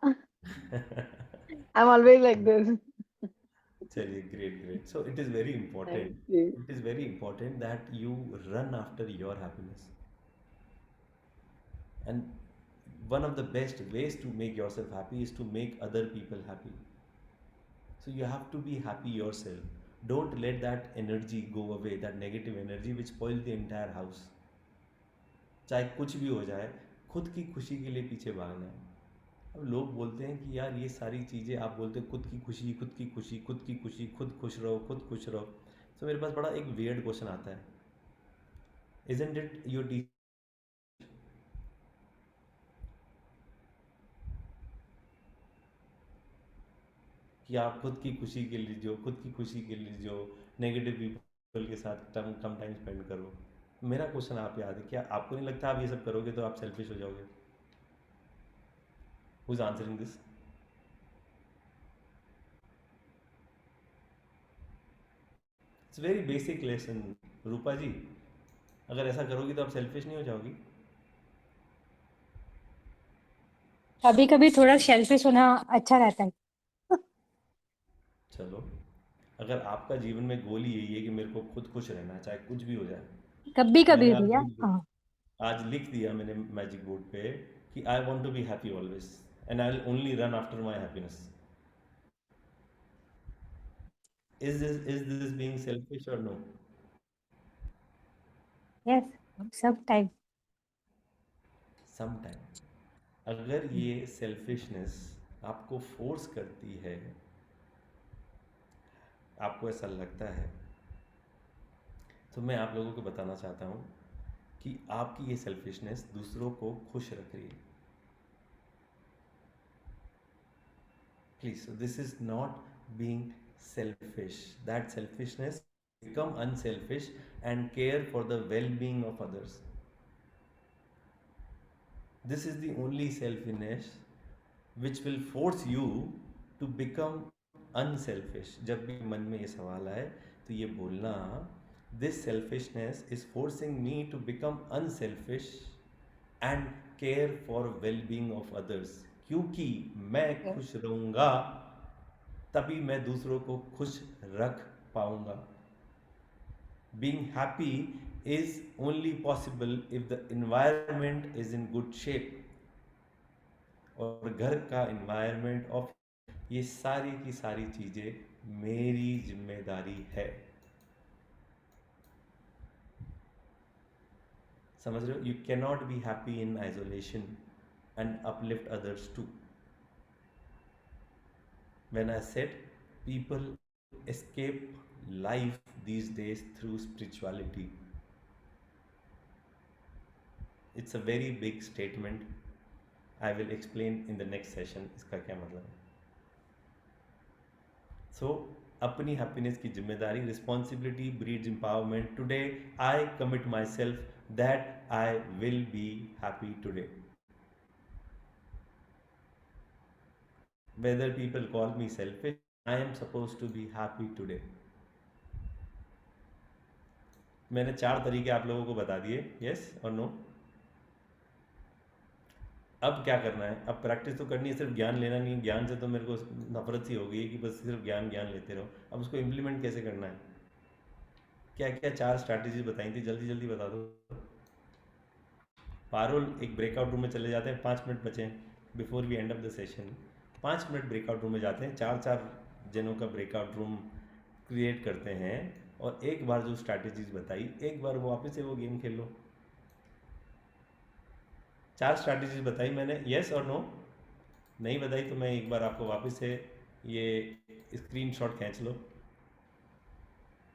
I am always like this. चलिए, great. So it is very important, Thank you. It is very important that you run after your happiness. And one of the best ways to make yourself happy is to make other people happy. So you have to be happy yourself. Don't let that energy go away, that negative energy which spoils the entire house. चाहे कुछ भी हो जाए, खुद की खुशी के लिए पीछे भागना है। अब लोग बोलते हैं कि यार ये सारी चीज़ें आप बोलते हो, खुद की खुशी, खुद की खुशी, खुद की खुशी, खुद खुश रहो, खुद खुश रहो। तो मेरे पास बड़ा एक weird क्वेश्चन आता है, isn't it your कि आप खुद की खुशी के लिए जो नेगेटिव पीपल के साथ कम टाइम स्पेंड करो? मेरा क्वेश्चन आप याद है, क्या आपको नहीं लगता आप ये सब करोगे तो आप सेल्फिश हो जाओगे? Who is answering this? It's very basic lesson Rupa ji. अगर ऐसा करोगी तो आप सेल्फिश नहीं हो जाओगी? कभी कभी थोड़ा सेल्फिश होना अच्छा रहता है। चलो, अगर आपका जीवन में गोल ही यही है कि मेरे को खुद खुश रहना है, चाहे कुछ भी हो जाए, कभी कभी मैंने भैया। हाँ, आज लिख दिया मैंने मैजिक बोर्ड पे कि I want to be happy always and I will only run after my happiness. Is this being selfish और नो? यस, सब टाइम। Some time. अगर ये सेल्फिशनेस आपको फोर्स करती है, आपको ऐसा लगता है, तो मैं आप लोगों को बताना चाहता हूँ कि आपकी ये सेल्फिशनेस दूसरों को खुश रख रही है। Please, this is not being selfish. That selfishness become unselfish and care for the well-being of others. This is the only selfishness which will force you to become unselfish. जब भी मन में ये सवाल आए तो ये बोलना, this selfishness is forcing me to become unselfish and care for well-being of others. क्योंकि मैं खुश रहूँगा तभी मैं दूसरों को खुश रख पाऊँगा। Being happy is only possible if the environment is in good shape. और घर का environment of ये सारी की सारी चीजें मेरी जिम्मेदारी है। समझ रहे हो? You cannot be happy in isolation and uplift others too. When I said people escape life these days through spirituality, it's a very big statement. I will explain in the next session इसका क्या मतलब है। So अपनी happiness की जिम्मेदारी, responsibility breeds empowerment. Today I commit my self that I will be happy today, whether people call me selfish, I am supposed to be happy today. मैंने 4 तरीके आप लोगों को बता दिए, यस और नो। अब क्या करना है? अब प्रैक्टिस तो करनी है, सिर्फ ज्ञान लेना नहीं। ज्ञान से तो मेरे को नफरत सी हो गई है कि बस सिर्फ ज्ञान ज्ञान लेते रहो। अब उसको इम्प्लीमेंट कैसे करना है? क्या क्या 4 स्ट्रैटेजीज बताई थी, जल्दी जल्दी बता दो। पारुल, एक ब्रेकआउट रूम में चले जाते हैं, 5 मिनट बचे before we end of the session. 5 minute breakout room में जाते हैं, 4-4 जनों का ब्रेकआउट रूम क्रिएट करते हैं और एक बार जो स्ट्रैटेजीज बताई, एक बार वो वापस से वो गेम खेल लो। 4 स्ट्रैटेजीज बताई मैंने, यस और नो। नहीं बताई तो मैं एक बार आपको वापस से ये स्क्रीनशॉट खींच लो।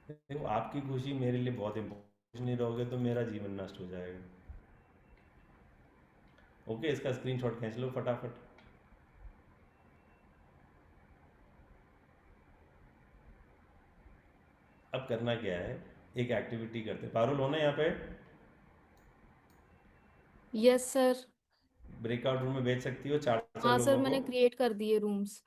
देखो, आपकी खुशी मेरे लिए बहुत इम्पोर्टेंट, नहीं रहोगे तो मेरा जीवन नष्ट हो जाएगा। ओके, इसका स्क्रीनशॉट खींच लो फटाफट। अब करना क्या है, एक एक्टिविटी करते हैं। पारुल होना यहाँ पे? Yes sir. ब्रेकआउट रूम में भेज सकती हो 4 हाँ सर, लोगों मैंने को? क्रिएट कर दिए रूम्स।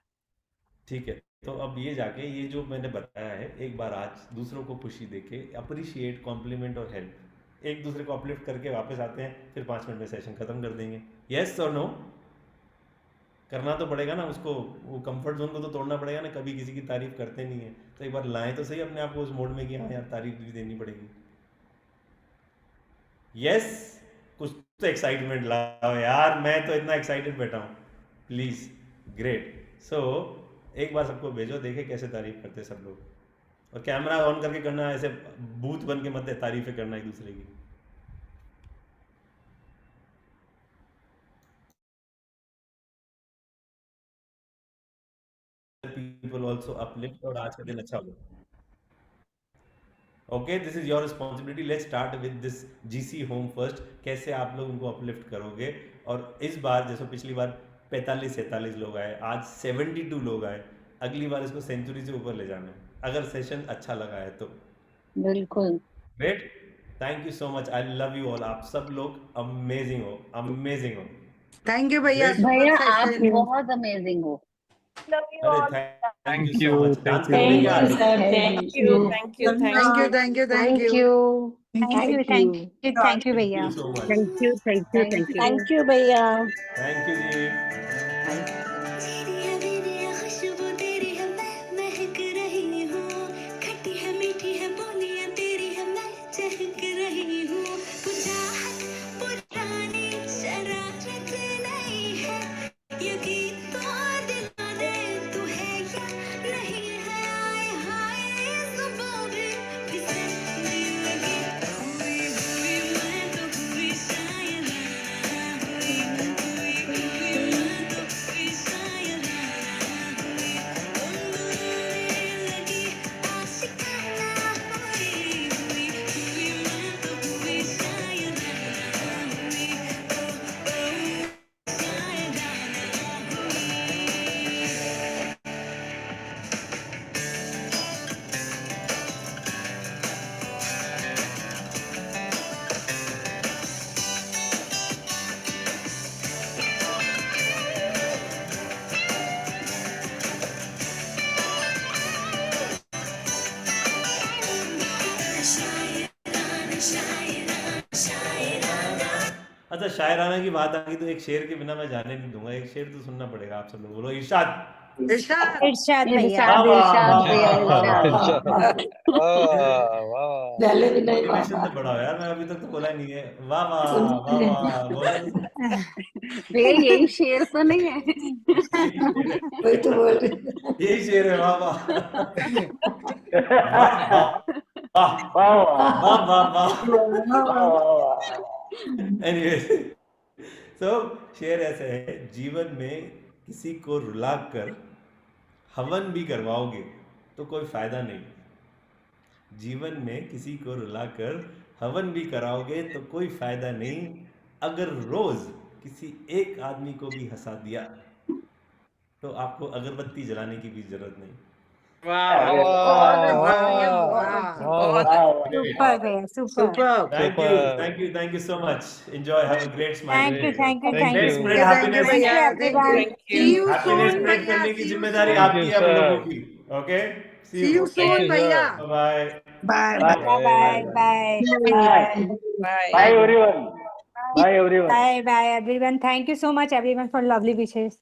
ठीक है, तो अब ये जाके ये जो मैंने बताया है, एक बार आज दूसरों को खुशी देके, अप्रिशिएट, कॉम्प्लीमेंट और हेल्प, एक दूसरे को अपलिफ्ट करके वापस आते हैं, फिर 5 मिनट में सेशन खत्म कर देंगे। यस और नो? करना तो पड़ेगा ना उसको, वो कंफर्ट जोन को तो तोड़ना पड़ेगा ना। कभी किसी की तारीफ करते नहीं है, तो एक बार लाएं तो सही अपने आप को उस मोड में कि हाँ यार तारीफ भी देनी पड़ेगी। यस, कुछ तो एक्साइटमेंट लाओ यार, मैं तो इतना एक्साइटेड बैठा हूँ। Please, great. सो एक बार सबको भेजो, देखे कैसे तारीफ करते हैं सब लोग। और कैमरा ऑन करके करना, ऐसे भूत बन के मत तारीफें करना एक दूसरे की। People also uplift और आज का दिन अच्छा हो। Okay, this is your responsibility. Let's start with this GC home first. कैसे आप लोग उनको अपलिफ्ट करोगे? और इस बार जैसे पिछली बार 45-47 लोग आए, आज 72 लोग आए, अगली बार इसको सेंचुरी से ऊपर ले जाना है, अगर सेशन अच्छा लगा है तो। बिल्कुल। Great, thank you so much, I love you all. आप सब लोग अमेजिंग हो, अमेजिंग हो। थैंक यू भैया, Great. भैया सुपर आप सेशन। बहुत अमेजिंग हो। अरे thank you so much. Dance करोगे क्या? Thank you, thank you, thank you, thank you, thank you. Thank you भैया। So much. Thank you, thank you, thank you. Thank you भैया। Thank you जी। खुशबू तेरी है, मैं महक रही हूँ। खट्टी है, मीठी है, बोलियां तेरी है, मैं चहक रही हूँ। बुझाहट पुरानी शरारत नहीं है, ये गीत तो दिला दे, तू है या नहीं है। आए हाय जुबां पे फिसलने लगी, हुई हुई मैं तो हुई शायद, हुई हुई मैं तो हुई शायद, लगी आशिकाना, हुई हुई मैं तो हुई शायद, हुई अच्छा, शायराना की बात आ गई तो एक शेर के बिना मैं जाने नहीं दूंगा। एक शेर तो सुनना पड़ेगा आप सब लोग। बोलो इरशाद। इरशाद। इरशाद भैया। इरशाद, इरशाद भैया, इरशाद। वाह। पहले भी नहीं मोटिवेशन तो बड़ा हो यार, मैं अभी तक तो बोला ही नहीं है। वाह वाह वाह वाह, बोलो तो। भैया यही शेर तो नहीं है? वही तो बोल रही। यही शेर है। वाह वाह वाह वाह वाह वाह वाह। एनीवे, सो शेर ऐसे है, जीवन में किसी को रुलाकर हवन भी करवाओगे तो कोई फायदा नहीं। जीवन में किसी को रुलाकर हवन भी कराओगे तो कोई फायदा नहीं। अगर रोज किसी एक आदमी को भी हंसा दिया तो आपको अगरबत्ती जलाने की भी जरूरत नहीं। सुपर भैया super Thank you so much. Enjoy. Have a great smile. Thank you thank you Thank thank Let's you. You spread happiness. भैया, everyone. See you Happiness soon, spread भैया. करने की See you जिम्मेदारी soon. आपकी है Thank हम you, लोगों sir. की. Okay? See you soon, Thank you, भैया. sir. Bye. Bye. Bye bye Bye. Bye bye everyone. Thank you so much everyone for lovely wishes.